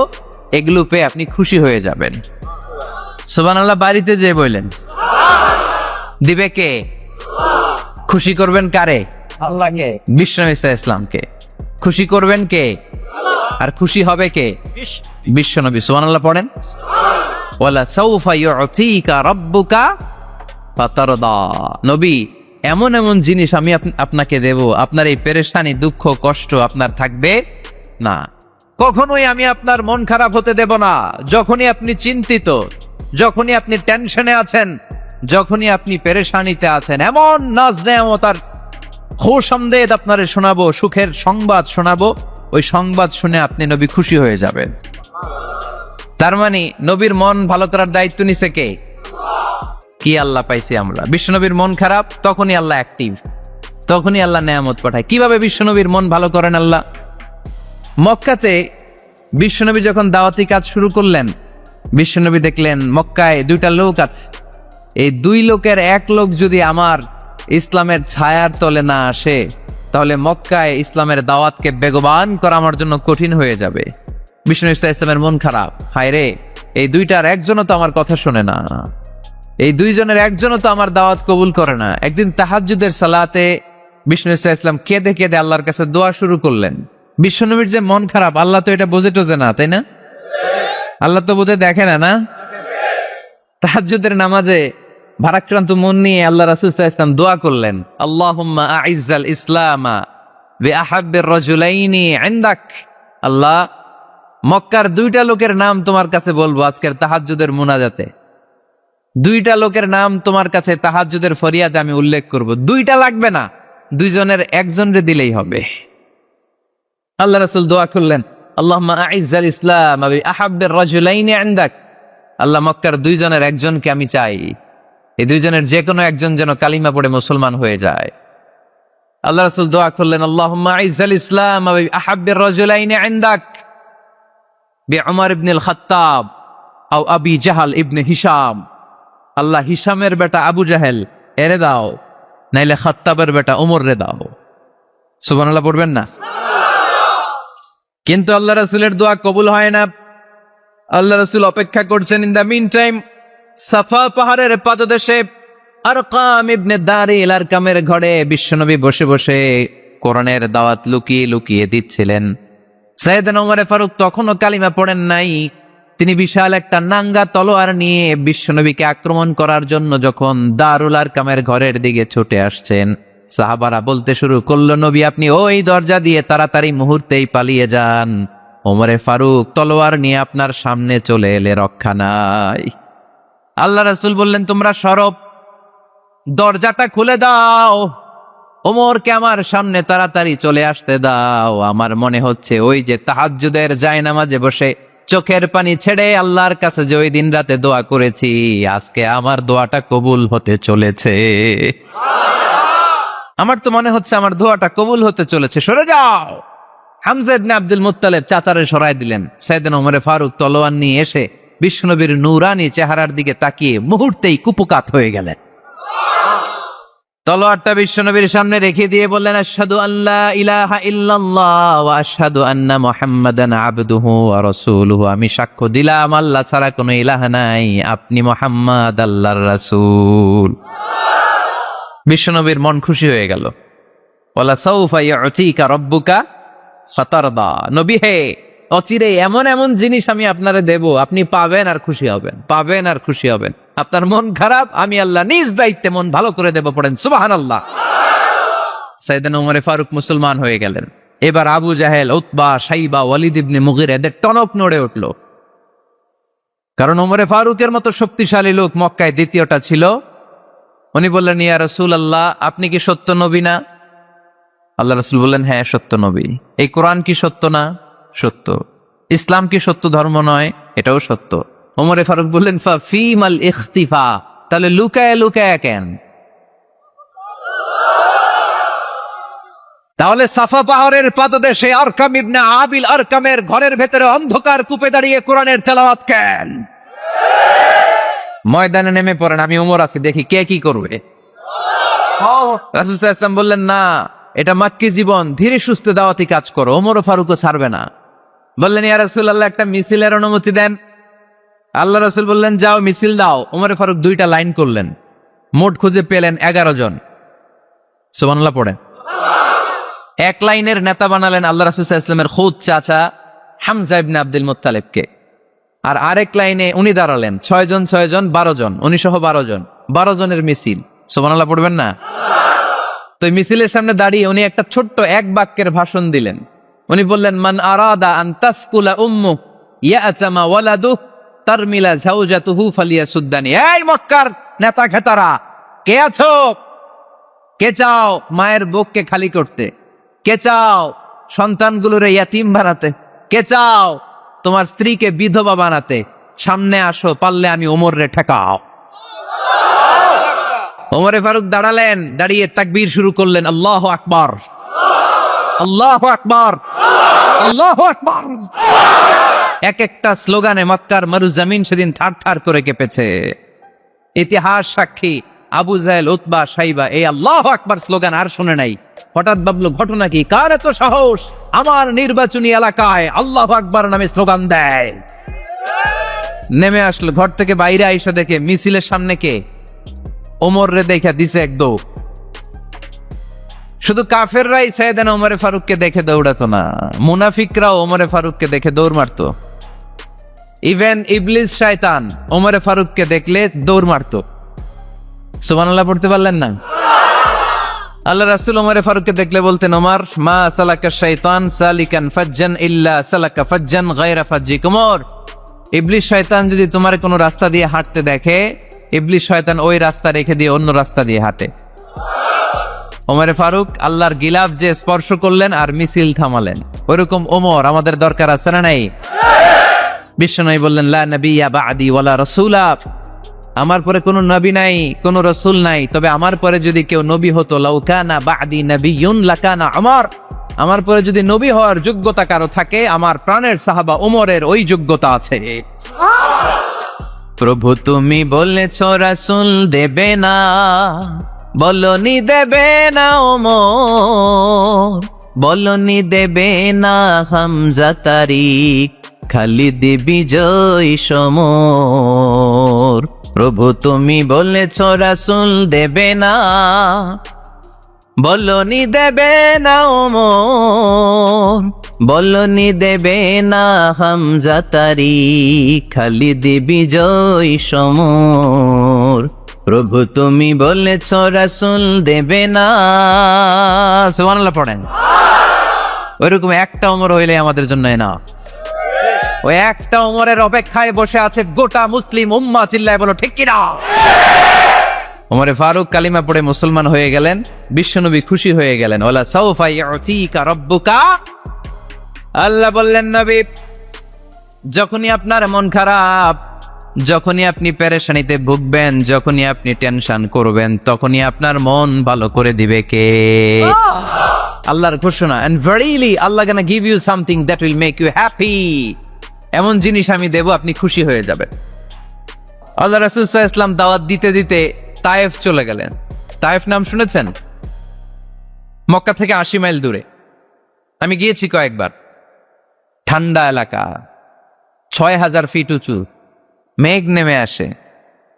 এগুলো পেয়ে আপনি খুশি হয়ে যাবেন। সুবহানাল্লাহ। বাড়িতে যে বললেন দিবে কে? খুশি করবেন কারে? আল্লাহকে, বিশ্বনবী সাল্লাল্লাহু আলাইহি ওয়াসাল্লামকে। খুশি করবেন কে? আর খুশি হবে কে? বিশ্বনবী। সুবহানাল্লাহ পড়েন। ওয়ালা সাউফা ইউতিকা রাব্বুকা ফাতারদা। নবী এমন এমন জিনিস আমি আপনাকে দেব, আপনার এই পেরেশানি, দুঃখ, কষ্ট আপনার থাকবে না। কখনোই আমি আপনার মন খারাপ হতে দেব না। যখনই আপনি চিন্তিত, যখনই আপনি টেনশনে আছেন, যখনই আপনি পেরেশানিতে আছেন, এমন নাজ নেয়ামত আর খুশামদেদ আপনারে শোনাবো, সুখের সংবাদ শোনাবো, ওই সংবাদ শুনে আপনি নবী খুশি হয়ে যাবেন। তার মানে নবীর মন ভালো করার দায়িত্ব নিছে কে? কি আল্লাহ পাইছি আমরা। বিশ্বনবীর মন খারাপ, তখনই আল্লাহ অ্যাক্টিভ, তখনই আল্লাহ নেয়ামত পাঠায়। কিভাবে বিশ্বনবীর মন ভালো করেন আল্লাহ? মক্কাতে বিশ্বনবী যখন দাওয়াতি কাজ শুরু করলেন, বিশ্বনবী দেখলেন মক্কায় 2টা লোক আছে, এই 2 লোকের এক লোক যদি আমার ইসলামের ছায়ার তলে না আসে, তাহলে মক্কায় ইসলামের দাওয়াতকে বেগবান করা আমার জন্য কঠিন হয়ে যাবে। বিষ্ণু ইসলামের মন খারাপ, হায় রে, এই 2টার একজনও তো আমার কথা শোনে না, এই 2 জনের একজনও তো আমার দাওয়াত কবুল করে না। একদিন তাহাজ্জুদের সালাতে বিষ্ণু ইসলাম কেঁদে কেঁদে আল্লাহর কাছে দোয়া শুরু করলেন। বিশ্বনবীর যে মন খারাপ, আল্লাহ তো এটা বোঝে টোঝে না, তাই না? আল্লাহ তো বোধহয় দেখে না, না? তাহাজ্জুদের নামাজে ভারাক্রান্ত মন নিয়ে আল্লাহ রাসূল সাল্লাল্লাহু আলাইহি ওয়াসাল্লাম দোয়া করলেন, আল্লাহুম্মা আইজ্জাল ইসলামা বিআহাব্বির রাজুলাইনি ইনদাক। আল্লাহ, মক্কার 2টা লোকের নাম তোমার কাছে বলবো আজকের তাহাজ্জুদের মুনাজাতে। 2টা লোকের নাম তোমার কাছে তাহাজ্জুদের ফরিয়াদে আমি উল্লেখ করব। 2টা লাগবে না, 2 জনের একজনরে দিলেই হবে। আল্লাহ রাসূল দোয়া করলেন, আল্লাহুম্মা আইজ্জাল ইসলামা বিআহাব্বির রাজুলাইনি ইনদাক। আল্লাহ, মক্কার 2 জনের একজনকে আমি চাই, এই 2 জনের যে কোনো একজন যেন কালিমা পড়ে মুসলমান হয়ে যায়। আল্লাহ রাসূল দোয়া করলেন, আল্লাহুম্মা আইজ্জাল ইসলামা বিআহাব্বির রাজুলাইনি ইনদাক বিউমর ইবনে আল খাত্তাব আও আবি জাহল ইবনে হিশাম। আল্লাহ, হিশামের বেটা আবু জাহেল এরে দাও, নাইলে খাত্তাবের বেটা ওমর রে দাও। সুবহানাল্লাহ পড়বেন না? কিন্তু আল্লাহ রাসূলের দোয়া কবুল হয় না। আল্লাহ রাসূল অপেক্ষা করছেন। ইন দা মিন টাইম সাফা পাহাড়ের পাদদেশে আরকাম ইবনে দারিল আরকামের ঘরে বিশ্বনবী বসে বসে কোরআনের দাওয়াত লুকিয়ে লুকিয়ে দিচ্ছিলেন। সাইয়েদনা ওমর ফারুক তখনও কালিমা পড়েন নাই। তিনি বিশাল একটা নাঙ্গা তলোয়ার নিয়ে বিশ্বনবীকে আক্রমণ করার জন্য যখন দারুল আরকামের ঘরের দিকে ছুটে আসছেন, সাহাবারা বলতে শুরু করলো, নবী আপনি ওই দরজা দিয়ে তাড়াতাড়ি মুহূর্তেই পালিয়ে যান, ওমরে ফারুক তলোয়ার নিয়ে আপনার সামনে চলে এলে রক্ষা নাই। আল্লাহ রাসূল বললেন, তোমরা সরব, দরজাটা খুলে দাও, ওমরকে আমার সামনে তাড়াতাড়ি চলে আসতে দাও। আমার মনে হচ্ছে ওই যে তাহাজ্জুদের জায়নামাজে বসে চোখের পানি ছেড়ে আল্লাহর কাছে যে ওই দিন রাতে দোয়া করেছি, আজকে আমার দোয়াটা কবুল হতে চলেছে। আমার তো মনে হচ্ছে আমার দোয়াটা কবুল হতে চলেছে, সরে যাও। হামজা ইবনে আব্দুল মুত্তালিব চাচারে সরাই দিলেন। সাইয়েদনা ওমরে ফারুক তলোয়ার নিয়ে এসে বিশ্বনবীর নূরানি চেহারার দিকে তাকিয়ে মুহূর্তেই কুপকাত হয়ে গেলেন। তলোয়ারটা বিশ্বনবীর সামনে রেখে দিয়ে বললেন, আশহাদু আল্লা ইলাহা ইল্লাল্লাহ ওয়া আশহাদু আন্না মুহাম্মাদান আবদুহু ওয়া রাসূলুহু। আমি সাক্ষ্য দিলাম আল্লাহ ছাড়া কোনো ইলাহ নাই, আপনি মুহাম্মদ আল্লাহর রাসূল। বিশ্বনবীর মন খুশি হয়ে গেল। ওয়ালা সাউফা ইউতিকা রাব্বুকা ফাতারদা। নবী হে, অচিরে এমন এমন জিনিস আমি আপনারে দেব, আপনি পাবেন আর খুশি হবেন, পাবেন আর খুশি হবেন। আপনার মন খারাপ, আমি আল্লাহ নিজ দায়িত্বে মন ভালো করে দেব। পড়েন সুবহানাল্লাহ। সাইয়েদনা ওমর ফারুক মুসলমান হয়ে গেলেন। এবার আবু জাহেল, উতবা, শাইবা, ওয়ালিদ ইবনে মুগিরা এদের টনক নড়ে উঠল। কারণ ওমরে ফারুকের মতো শক্তিশালী লোক মক্কায় দ্বিতীয়টা ছিল। উনি বললেন, ইয়া রাসূলুল্লাহ, আপনি কি সত্য নবী না? আল্লাহ রাসূল বললেন, হ্যাঁ সত্য নবী। এই কোরআন কি সত্য না? সত্য। ইসলাম কি সত্য ধর্ম নয়? এটাও সত্য। ওমরে ফারুক বললেন, ফাফিমাল ইখতিফা, তাহলে লুকায় লুকায় কেন? তাহলে সাফা পাহাড়ের পাদদেশে আরকাম ইবনে আবিল আরকামের ঘরের ভেতরে অন্ধকার কূপে দাঁড়িয়ে কোরআনের তেলাওয়াত কেন? ময়দানে নেমে পড়েন, আমি ওমর আছি, দেখি কে কি করবে। রাসূল সাল্লাল্লাহু আলাইহি ওয়াসাল্লাম বললেন, না, এটা মাক্কি জীবন, ধীরে সুস্থে দাওয়াতি কাজ করো। ওমর ফারুকও ছাড়বে না। বললেন, ইয়া রাসূলুল্লাহ, একটা মিছিলের অনুমতি দেন। আল্লাহ রাসূল বললেন, যাও মিছিল দাও। ওমর ফারুক 2টা লাইন করলেন, মোট খুঁজে পেলেন 11 জন। সুবহানাল্লাহ পড়েন। এক লাইনের নেতা বানালেন আল্লাহ রাসূল সাল্লাল্লাহু আলাইহি ওয়াসাল্লামের খুদ চাচা হামজা ইবনে আব্দুল মুত্তালিবকে। আর আরেক লাইনে উনি দাঁড়ালেন 6 জন 6 জন 12 জন, উনি সহ 12 জন, 12 জনের মিছিল। সুবহানাল্লাহ পড়বেন না? তো মিছিলের সামনে দাঁড়িয়ে উনি একটা ছোট্ট এক বাক্যের ভাষণ দিলেন। উনি বললেন, মান আরাদা আন তাসকুলা উম্মু ইয়াতামা ওয়ালাদু তারমিলা যাওজাতুহু ফালিয়াসুদ্দানি। এই মক্কার নেতা খেতারা, কে আছো? কে চাও মায়ের বুককে খালি করতে? কে চাও সন্তানগুলোরে ইয়াতিম বানাতে? কে চাও তোমার স্ত্রীকে বিধবা বানাতে? সামনে আসো, পারলে আমি ওমরে ঠেকাও। ওমরে ফারুক দাঁড়ালেন, দাঁড়িয়ে তাকবীর শুরু করলেন, আল্লাহু আকবার, আল্লাহু আকবার, আল্লাহু আকবার। এক একটা স্লোগানে মক্কার মরুজমিন সেদিন থার থার করে কেঁপেছে। ইতিহাস সাক্ষী, আবু জাহেল, উতবা, শাইবা এই আল্লাহু আকবার স্লোগান আর শুনে নাই। হঠাৎ ভাবলো, ঘটনা কি? কার এত সাহস আমার নির্বাচনী এলাকায় আল্লাহু আকবার নামে স্লোগান দেয়? নেমে আসলো ঘর থেকে, বাইরে আইসা দেখে মিছিলের সামনে কে? ওমর রে দেখা দিছে এক দৌড়। শুধু কাফেররাই সাইয়েদনা ওমরে ফারুককে দেখে দৌড়াতো না, মুনাফিকরাও ওমরে ফারুককে দেখে দৌড় মারতো। ইভেন ইবলিস শয়তান ওমরে ফারুককে দেখলে দৌড় মারতো। সুবহানাল্লাহ পড়তে পারলেন না? আল্লাহ রাসূল ওমরে ফারুককে দেখলে বলতেন, ওমর, মা সালাকা শাইতান সালিকান ফাজ্জান ইল্লা সালাকা ফাজ্জান গায়রা ফাজ্জিক। ওমর, ইবলিস শয়তান যদি তোমার কোনো রাস্তা দিয়ে হাঁটতে দেখে, ইবলিস শয়তান ওই রাস্তা রেখে দিয়ে অন্য রাস্তা দিয়ে হাঁটে। ওমরে ফারুক আল্লাহর গিলাফ যে স্পর্শ করলেন আর মিছিল থামালেন, ওইরকম ওমর আমাদের দরকার আছে না নাই? বিশ্বনবী বললেন, লা নাবিয়্যা বা'দি ওয়ালা রাসূলা, আমার পরে কোনো নবী নাই, কোনো রাসূল নাই, তবে আমার পরে যদি কেউ নবী হতো, লাউ কানা বা'দি নাবিয়্যুন লাকানা উমর, আমার পরে যদি নবী হওয়ার যোগ্যতা কারো থাকে, আমার প্রাণের সাহাবা ওমরের ওই যোগ্যতা আছে। প্রভু তুমি বলেছ রাসূল দেবে না, বলনি দেবে না ওমর, বলনি দেবে না হামজা তারিক, খালিদ বিজয় সমর। প্রভু তুমি বলেছ রাসূল দেবে না, বলনি দেবে না ওমর, বলনি দেবে না হামজা তারিক, খালিদ বিজয় সমর। প্রভু তুমি বলেছ রাসূল দেবে না। সুবহানাল্লাহ পড়েন। ওইরকম একটা ওমর হইলে আমাদের জন্য না। ওই একটা ওমরের অপেক্ষায় বসে আছে গোটা মুসলিম উম্মাহ। চিল্লায় বলো ঠিক কিনা? ওমরে ফারুক কালিমা পড়ে মুসলমান হয়ে গেলেন, বিশ্বনবী খুশি হয়ে গেলেন। ওয়ালা সাউফা ইউতিকা রাব্বুকা, আল্লাহ বললেন নবী, যখনই আপনার মন খারাপ, যখনই আপনি পেরেশানিতে ভুগবেন, যখনই আপনি টেনশন করবেন, তখনই আপনার মন ভালো করে দিবে কে? আল্লাহর ঘোষণা, and verily Allah gonna give you something that will make you happy, এমন জিনিস আমি দেব, আপনি খুশি হয়ে যাবেন। আল্লাহ রাসূল সাল্লাল্লাহু আলাইহি ওয়াসাল্লাম দাওয়াত দিতে দিতে তায়েফ চলে গেলেন। তায়েফ নাম শুনেছেন? মক্কা থেকে 80 মাইল দূরে। আমি গিয়েছি কয়েকবার। ঠান্ডা এলাকা, 6000 ফিট উঁচু, মেঘ নেমে আসে।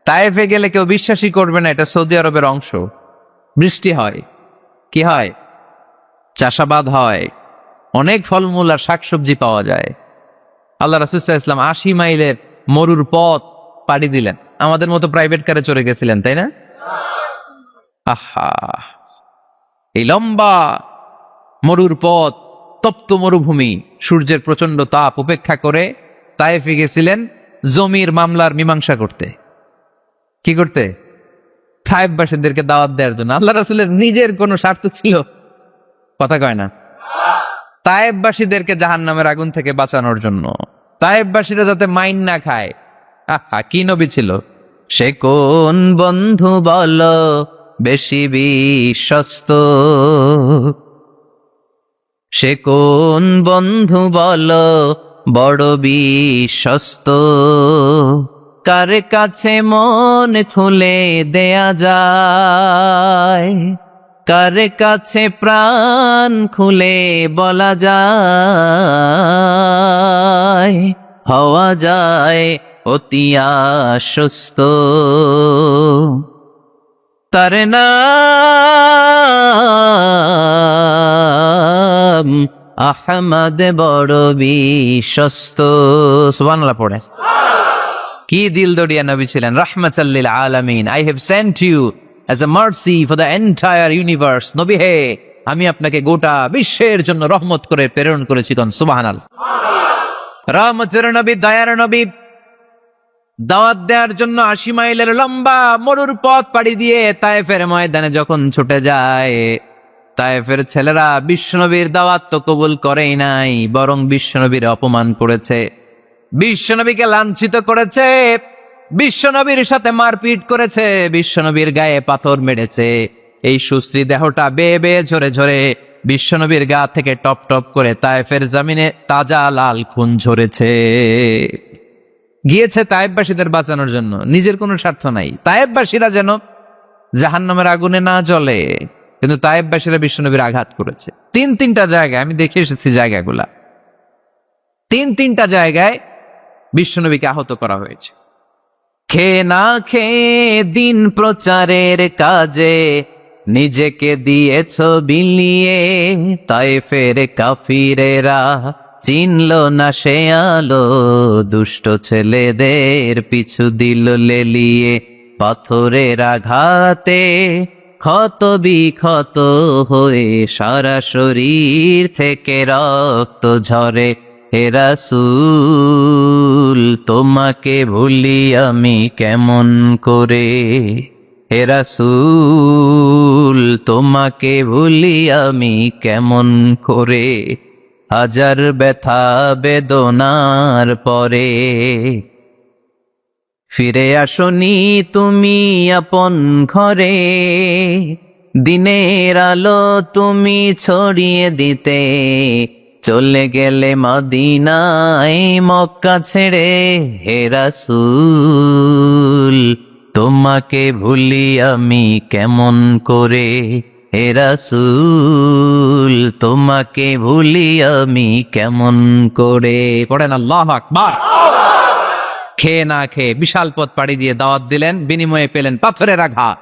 তায়েফে গেলে কেউ বিশ্বাসই করবে না এটা সৌদি আরবের অংশ। বৃষ্টি হয়, কি হয়? চাষাবাদ হয়, অনেক ফলমূল আর শাকসবজি পাওয়া যায়। আল্লাহ রাসূল সাল্লাল্লাহু আলাইহি ওয়াসাল্লাম 80 মাইলের মরুর পথ পাড়ি দিলেন। আমাদের মতো প্রাইভেট কারে চড়ে গেছিলেন, তাই না? আহা, এই লম্বা মরুর পথ, তপ্ত মরুভূমি, সূর্যের প্রচন্ড তাপ উপেক্ষা করে তায়েফে গেছিলেন জমির মামলার মীমাংসা করতে। কি করতে? তায়েফবাসীদেরকে দাওয়াত দেওয়ার জন্য। আল্লাহ রাসূলের নিজের কোনো স্বার্থ ছিল? কথা কয় না। তায়েফবাসীদেরকে জাহান্নামের আগুন থেকে বাঁচানোর জন্য, তায়েফবাসীরা যাতে মাইন না খায়। আহা, কি নবী ছিল! সে কোন বন্ধু বলো বেশি বিশ্বস্ত, সে কোন বন্ধু বলো বড় বিশ্বস্ত, কার কাছে মন খুলে দেয়া যায়, কার কাছে প্রাণ খুলে বলা যায়, হওয়া যায় অতি আশ্বস্ত। তার নাম আহমদ, বড় বিশ্বস্ত। সুবহানাল্লাহ পড়ে। কি দিল দরিয়া নবী ছিলেন, রাহমাতাল লিল আলামিন। I have sent you as a mercy for the entire universe. নবী হে, আমি আপনাকে গোটা বিশ্বের জন্য রহমত করে প্রেরণ করেছি। কোন সুবহানাল্লাহ। রহমতের নবী, দয়ার নবী, দাওয়াত দেওয়ার জন্য 80 মাইলের লম্বা মরুর পথ পাড়ি দিয়ে তায়েফের ময়দানে যখন ছুটে যায়, তায়েফের ছেলেরা বিশ্বনবীর দাওয়াত তো কবুল করেই নাই, বরং বিশ্বনবীর অপমান করেছে, বিশ্বনবীকে লাঞ্ছিত করেছে, বিশ্বনবীর সাথে মারপিট করেছে, বিশ্বনবীর গায়ে পাথর মেরেছে। এই সুশ্রী দেহটা বেয়ে বেয়ে ঝরে ঝরে বিশ্বনবীর গা থেকে টপ টপ করে তায়েফের জমিনে তাজা লাল খুন ঝরেছে। গিয়েছে তায়েফবাসীদের বাঁচানোর জন্য, নিজের কোনো স্বার্থ নাই। তায়েফবাসীরা যেন জাহান্নামের আগুনে না জ্বলে, কিন্তু তায়েফবাসীরা বিশ্বনবীর আঘাত করেছে। তিনটা জায়গায় আমি দেখে এসেছি, জায়গাগুলা তিনটা জায়গায় বিশ্বনবীকে আহত করা হয়েছে। খেয়ে না খেয়ে দিন প্রচারের কাজে নিজেকে দিয়েছ বিলিয়ে, তায়েফের কাফিরেরা চিনল না সে আলো, দুষ্ট ছেলেদের পিছু দিল লেলিয়ে, পাথরের আঘাতে ক্ষত বিক্ষত হয়ে সারা শরীর থেকে রক্ত ঝরে। হে রাসূল, তোমাকে ভুলি আমি কেমন করে, হে রাসূল, তোমাকে ভুলি আমি কেমন করে, হাজার ব্যথা বেদনার পরে ফিরে আসনি তুমি আপন ঘরে, দিনের আলো তুমি ছড়িয়ে দিতে, চলে গেলে মদিনায় মক্কা ছেড়ে। হে রাসূল, তোমাকে ভুলি আমি কেমন করে, হে রাসূল, তোমাকে ভুলি আমি কেমন করে। পড়েন আল্লাহু আকবার। খেয়ে না খেয়ে বিশাল পথ পাড়ি দিয়ে দাওয়াত দিলেন, বিনিময়ে পেলেন পাথরের আঘাত,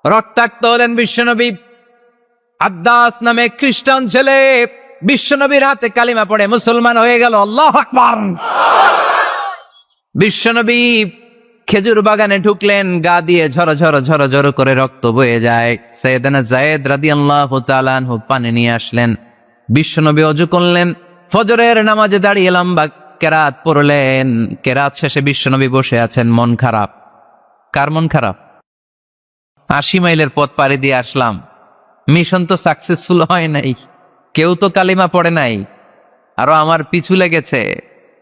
রক্তাক্ত হলেন বিশ্বনবী। আদ্দাস নামে খ্রিস্টান ছেলে বিশ্বনবীর হাতে কালিমা পড়ে মুসলমান হয়ে গেল। আল্লাহু আকবার। বিশ্বনবী খেজুর বাগানে ঢুকলেন, গা দিয়ে ঝর ঝর ঝর ঝর করে রক্ত বয়ে যায়। সাইয়েদনা যায়েদ রাদিয়াল্লাহু তাআলা আনহু পানি নিয়ে আসলেন। বিশ্বনবী ওযু করলেন, ফজরের নামাজে দাঁড়িয়ে লম্বা কেরাত পড়লেন। কেরাত শেষে বিশ্বনবী বসে আছেন, মন খারাপ। কার মন খারাপ? 80 মাইলের পথ পাড়ি দিয়ে আসলাম, মিশন তো সাকসেসফুল হয় নাই, কেউ তো কালিমা পড়ে নাই, আরো আমার পিছু লেগেছে,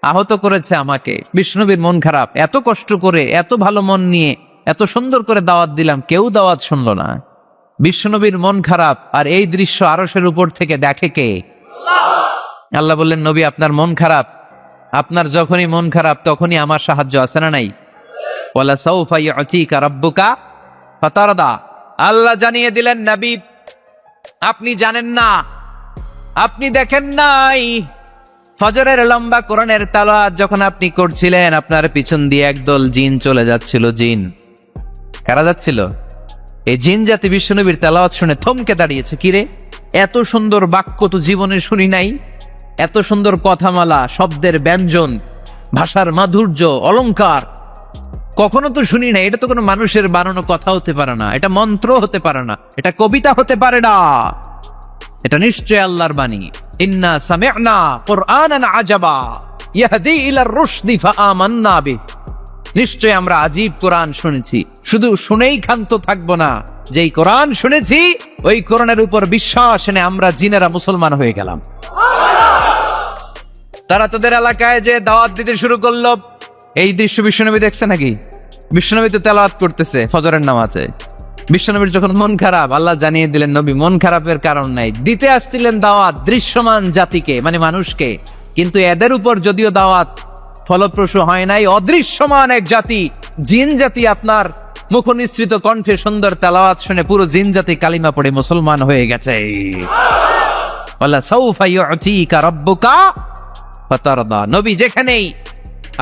আহত করেছে আমাকে। বিষ্ণুনবীর মন খারাপ, এত কষ্ট করে এত ভালো মন নিয়ে এত সুন্দর করে দাওয়াত দিলাম, কেউ দাওয়াত শুনলো না। বিষ্ণুনবীর মন খারাপ, আর এই দৃশ্য আরশের উপর থেকে দেখে কে? আল্লাহ বললেন, নবী আপনার মন খারাপ, আপনার যখনই মন খারাপ তখনই আমার সাহায্য আছে না নাই? ওয়ালা সাউফা ইউতিকা রাব্বুকা ফাতারদা। আল্লাহ জানিয়ে দিলেন, নবী আপনি জানেন না, আপনি দেখেন নাই, ফজরের লম্বা কোরআনের তেলাওয়াত যখন আপনি করছিলেন, আপনার পিছন দিয়ে একদল জিন চলে যাচ্ছিল। জিন কারা যাচ্ছিল? এই জিন জাতি বিশ্বনবীর তেলাওয়াত শুনে থমকে দাঁড়িয়েছে। কিরে, এত সুন্দর বাক্য তো জীবনে শুনি নাই, এত সুন্দর কথামালা, শব্দের ব্যঞ্জন, ভাষার মাধুর্য, অলংকার কখনো তো শুনি না। এটা তো কোনো মানুষের বানানো কথা হতে পারে না, এটা মন্ত্র হতে পারে না, এটা কবিতা হতে পারে না, এটা নিশ্চয় আল্লাহর বাণী। ইন্না সামি'না কুরআনান আজাবা ইয়াহদি ইলার রুশদি ফাআমান্না বিহি। নিশ্চয় আমরা আজীব কোরআন শুনেছি, শুধু শুনেই ক্ষান্ত থাকবো না, যেই কোরআন শুনেছি ওই কোরআনের উপর বিশ্বাস এনে আমরা জিনেরা মুসলমান হয়ে গেলাম। তারা তাদের এলাকায় যে দাওয়াত দিতে শুরু করলো। এই দৃশ্য বিশ্বনবী দেখছে নাকি? বিশ্বনবী তো তেলাওয়াত করতেছে ফজরের নামাজে। বিশ্বনবীর যখন মন খারাপ, আল্লাহ জানিয়ে দিলেন, নবী মন খারাপের কারণ নাই, দিতে আসছিলেন দাওয়াত দৃশ্যমান জাতিকে, মানে মানুষকে, কিন্তু এদের উপর যদিও দাওয়াত ফলপ্রসূ হয় নাই, অদৃশ্যমান এক জাতি, জিন জাতি আপনার মুখনিসৃত কণ্ঠে সুন্দর তেলাওয়াত শুনে পুরো জিন জাতি কালিমা পড়ে মুসলমান হয়ে গেছে। ওয়ালা সাউফা ইউতিকা রাব্বুকা ফাতারদা। নবী যেখানেই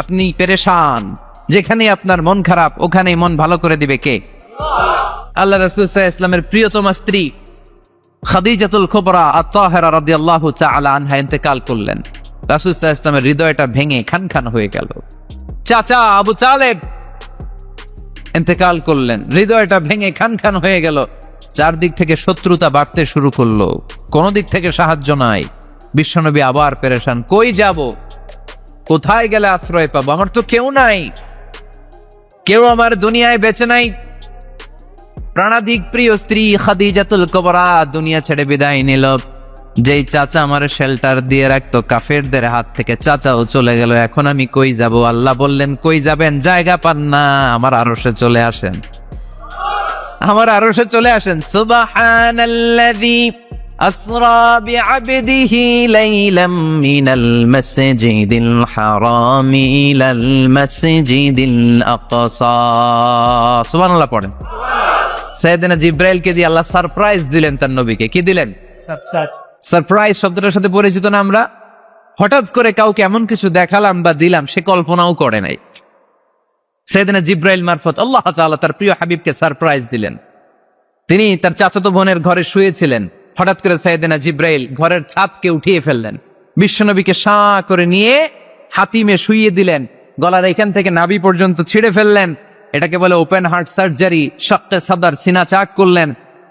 আপনি পেরেশান, যেখানে আপনার মন খারাপ, ওখানেই মন ভালো করে দিবে কে? আল্লাহ রাসূল সাল্লাল্লাহু আলাইহি ওয়াসাল্লামের প্রিয়তমা স্ত্রী খাদিজাতুল কুবরা আত-তাহেরা রাদিয়াল্লাহু তাআলা আনহা ইন্তেকাল করলেন। রাসূল সাল্লাল্লাহু আলাইহি ওয়াসাল্লামের হৃদয়টা ভেঙে খান খান হয়ে গেল। চাচা আবু তালেব ইন্তেকাল করলেন, হৃদয়টা ভেঙে খান খান হয়ে গেল। চারদিক থেকে শত্রুতা বাড়তে শুরু করলো, কোন দিক থেকে সাহায্য নাই। বিশ্বনবী আবার পেরেশান, কই যাব, কোথায় গেলে আশ্রয় পাবো? আমার তো কেউ নাই, কেউ আমার দুনিয়ায় বেঁচে নাই। প্রাণাধিক প্রিয় স্ত্রী খাদিজাতুল কুবরা দুনিয়া ছেড়ে বিদায় নিল। যেই চাচা আমার শেল্টার দিয়ে রাখতো কাফেরদের হাত থেকে, চাচাও চলে গেল। এখন আমি কই যাব? আল্লাহ বললেন, কই যাবেন? জায়গা পান না, আমার আরশে চলে আসেন, আমার আরশে চলে আসেন। সুবহানাল্লাযী আসরা বিআবদিহি লাইলাম মিনাল মাসজিদিল হারামি ইলাল মাসজিদিল আকসা। সুবহানাল্লাহ পড়েন। সাইয়েদনা জিব্রাইলকে দিয়ে আল্লাহ সারপ্রাইজ দিলেন তার নবীকে। কি দিলেন? সারপ্রাইজ শব্দটার সাথে পরিচিত না আমরা? হঠাৎ করে কাউকে এমন কিছু দেখালাম বা দিলাম সে কল্পনাও করে নাই। সাইয়েদনা জিব্রাইল মারফত আল্লাহ তাআলা তার প্রিয় হাবিবকে সারপ্রাইজ দিলেন। তিনি তার চাচাতো বোনের ঘরে শুয়েছিলেন, হঠাৎ করে সাইয়েদনা জিব্রাইল ঘরের ছাদকে উঠিয়ে ফেললেন, বিশ্বনবীকে শাঁ করে নিয়ে হাতিমে শুইয়ে দিলেন, গলার এখান থেকে নাভি পর্যন্ত ছিঁড়ে ফেললেন। এটাকে বলে ওপেন হার্ট সার্জারি, শাক্কে সাদর, সিনা চাক করলেন।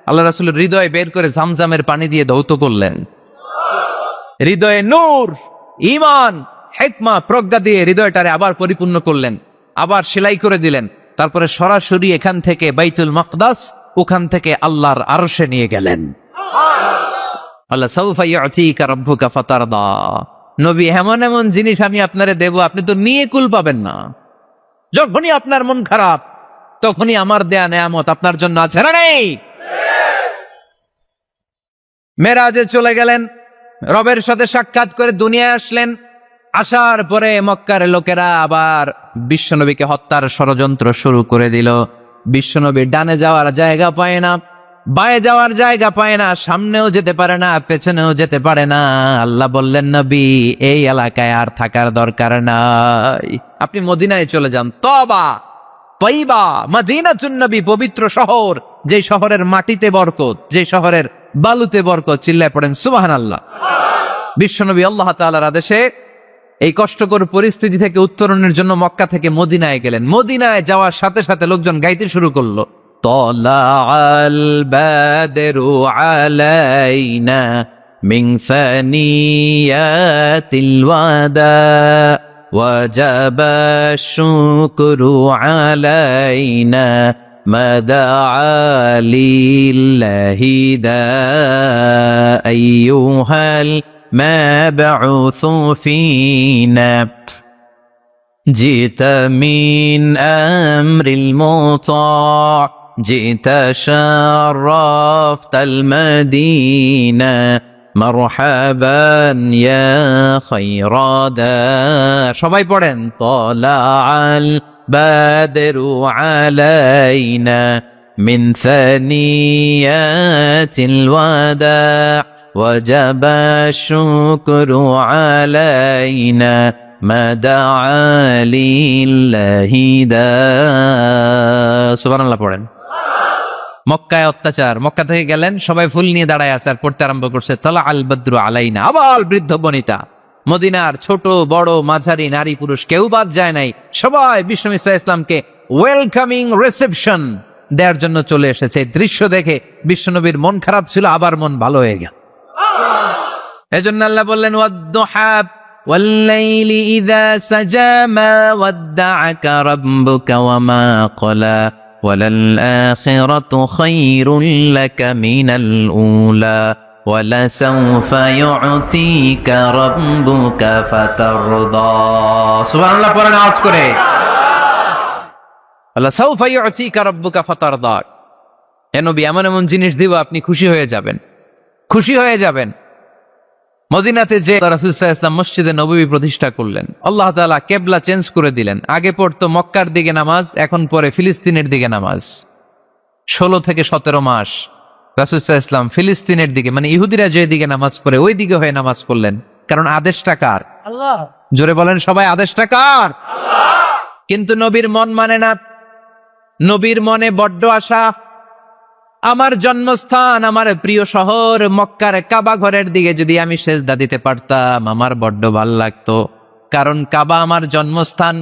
আল্লাহ রাসূলের হৃদয় বের করে জামজামের পানি দিয়ে ধৌত করলেন। হৃদয়ে নূর, ঈমান, হিকমা, প্রজ্ঞা দিয়ে হৃদয়টারে আবার পরিপূর্ণ করলেন, আবার সেলাই করে দিলেন। তারপরে সরাসরি এখান থেকে বাইতুল মাকদাস, ওখান থেকে আল্লাহর আরশে নিয়ে গেলেন। আল্লাহ সাউফা ইউতিকা রাব্বুকা ফাতারদা। নবী, এমন এমন জিনিস আমি আপনারে দেব, আপনি তো নিয়ে কুল পাবেন না। যখনই আপনার মন খারাপ, তখনই আমার দেয়া নেয়ামত আপনার জন্য আছে না নেই? মেরাজে চলে গেলেন, রবের সাথে সাক্ষাৎ করে দুনিয়ায় আসলেন। আসার পরে মক্কার লোকেরা আবার বিশ্বনবীকে হত্যার ষড়যন্ত্র শুরু করে দিল। বিশ্বনবী ডানে যাওয়ার জায়গা পায় না, বায়ে যাওয়ার জায়গা পায় না, সামনেও যেতে পারে না, পেছনেও যেতে পারে না। আল্লাহ বললেন, নবী এই এলাকায় আর থাকার দরকার নাই, আপনি মদিনায় চলে যান। তবা তয়বা মদিনাতুন নবী, পবিত্র শহর, যে শহরের মাটিতে বরকত, যে শহরের বালুতে বরকত। চিল্লায় পড়েন সুবহানাল্লাহ। বিশ্বনবী আল্লাহ তাআলার আদেশে এই কষ্টকর পরিস্থিতি থেকে উত্তরণের জন্য মক্কা থেকে মদিনায় গেলেন। মদিনায় যাওয়ার সাথে সাথে লোকজন গাইতে শুরু করলো, তালাআল বাদরু আলাইনা মিন সানিয়াতিল ওয়াদা ওয়াজাবা শুকরু আলাইনা ما دعا لله دا أيها المبعوث فينا جئت من أمر المطاع جئت شرفت المدينة مرحبا يا خير دار সবাই পড়েন طلع البدر علينا من ثنيات الوداع وجب الشكر علينا ما دعا لله دا সুবহানাল্লাহ পড়েন। মক্কায় অত্যাচার, মক্কা থেকে গেলেন, সবাই ফুল নিয়ে দাঁড়ায় আছে আর পড়তে আরম্ভ করছে তালা আল বদ্রু আলাইনা। আবার বৃদ্ধ বনিতা, মদিনার ছোট বড় মাঝারি নারী পুরুষ কেউ বাদ যায় নাই, সবাই বিষ্ণু ইসা ইসলামকে ওয়েলকামিং রিসেপশন দেওয়ার জন্য চলে এসেছে। দৃশ্য দেখে বিশ্বনবীর মন খারাপ ছিল, আবার মন ভালো হয়ে গেল। এজন্য আল্লাহ বললেন ওয়াদ-দুহা ওয়াল-লাইলি ইযা সাজা মা ওয়াদ্দা'আকা রাব্বুকা ওয়া মা ক্বালা ওয়ালাল-আখিরাতু খায়রুল লাকা মিনাল উলা ওয়ালাসাউফা ইউ'তিকা রাব্বুকা ফাতারদা। সুবহানাল্লাহ পড়েন আওয়াজ করে। ওয়ালাসাউফা ইউ'তিকা রাব্বুকা ফাতারদা। হে নবী, এমন এমন জিনিস দিব আপনি খুশি হয়ে যাবেন, খুশি হয়ে যাবেন। মদিনাতে যে রাসূল সাল্লাল্লাহু আলাইহি ওয়াসাল্লাম মসজিদে নববী প্রতিষ্ঠা করলেন, আল্লাহ তাআলা কিবলা চেঞ্জ করে দিলেন। আগে পড়তো মক্কার দিকে নামাজ, এখন পড়ে ফিলিস্তিনের দিকে নামাজ। 16 থেকে 17 মাস রাসূল সাল্লাল্লাহু আলাইহি ওয়াসাল্লাম ফিলিস্তিনের দিকে, মানে ইহুদিরা যে দিকে নামাজ পড়ে ওই দিকে হয়ে নামাজ পড়লেন। কারণ আদেশটা কার? আল্লাহ। জোরে বলেন সবাই, আদেশটা কার? আল্লাহ। কিন্তু নবীর মন মানে না। নবীর মনে বড্ড আশা, আমার জন্মস্থান, আমার প্রিয় শহর মক্কার কাবা ঘরের দিকে যদি আমি সেজদা দিতে পারতাম আমার বড্ড ভাল লাগতো। কারণ কাবা আমার জন্মস্থান,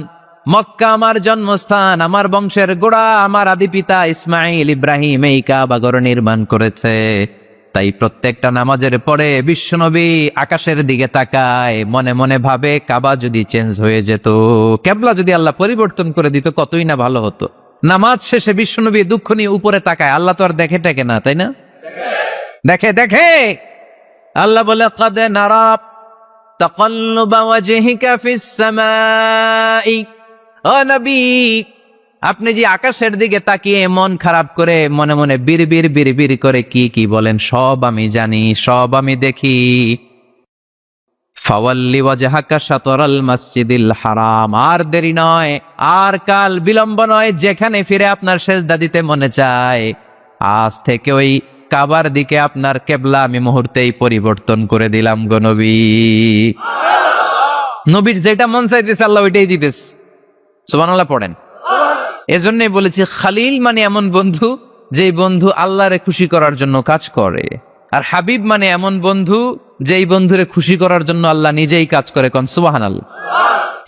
মক্কা আমার জন্মস্থান, আমার বংশের গোড়া, আমার আদি পিতা ইসমাইল ইব্রাহিম এই কাবা ঘর নির্মাণ করেছে। তাই প্রত্যেকটা নামাজের পরে বিশ্বনবী আকাশের দিকে তাকায়, মনে মনে ভাবে কাবা যদি চেঞ্জ হয়ে যেত, কিবলা যদি আল্লাহ পরিবর্তন করে দিত কতই না ভালো হতো। নামাজ শেষে বিশ্বনবী দুঃখ নিয়ে উপরে তাকায়, আল্লাহ তো আর দেখে টেকে না, তাই না? দেখে দেখে। আল্লাহ বলে কাদ নারা তাকাল্লুবা ওয়াজহিকা ফিস সামাই। ও নবী, আপনি যে আকাশের দিকে তাকিয়ে মন খারাপ করে মনে মনে বিড়বিড় বিড়বিড় করে কি কি বলেন সব আমি জানি, সব আমি দেখি। ফাওয়াল্লি ওয়াজহাকা শাতরাল মসজিদিল হারাম। আর দেরি নয়, আর কাল বিলম্ব নয়, যেখানে ফিরে আপনার সেজদা দিতে মনে চায় আজ থেকে ওই কাবার দিকে আপনার কিবলা আমি মুহূর্তেই পরিবর্তন করে দিলাম গো নবী। নবীর যেটা মন চাইতেছে আল্লাহ ওইটাই দিতেছে। সুবহানাল্লাহ পড়েন। এজন্যই বলেছি খালিল মানে এমন বন্ধু যেই বন্ধু আল্লাহরে খুশি করার জন্য কাজ করে, আর হাবিব মানে এমন বন্ধু যেই বন্ধুরে খুশি করার জন্য আল্লাহ নিজেই কাজ করে। কোন সুবহানাল্লাহ।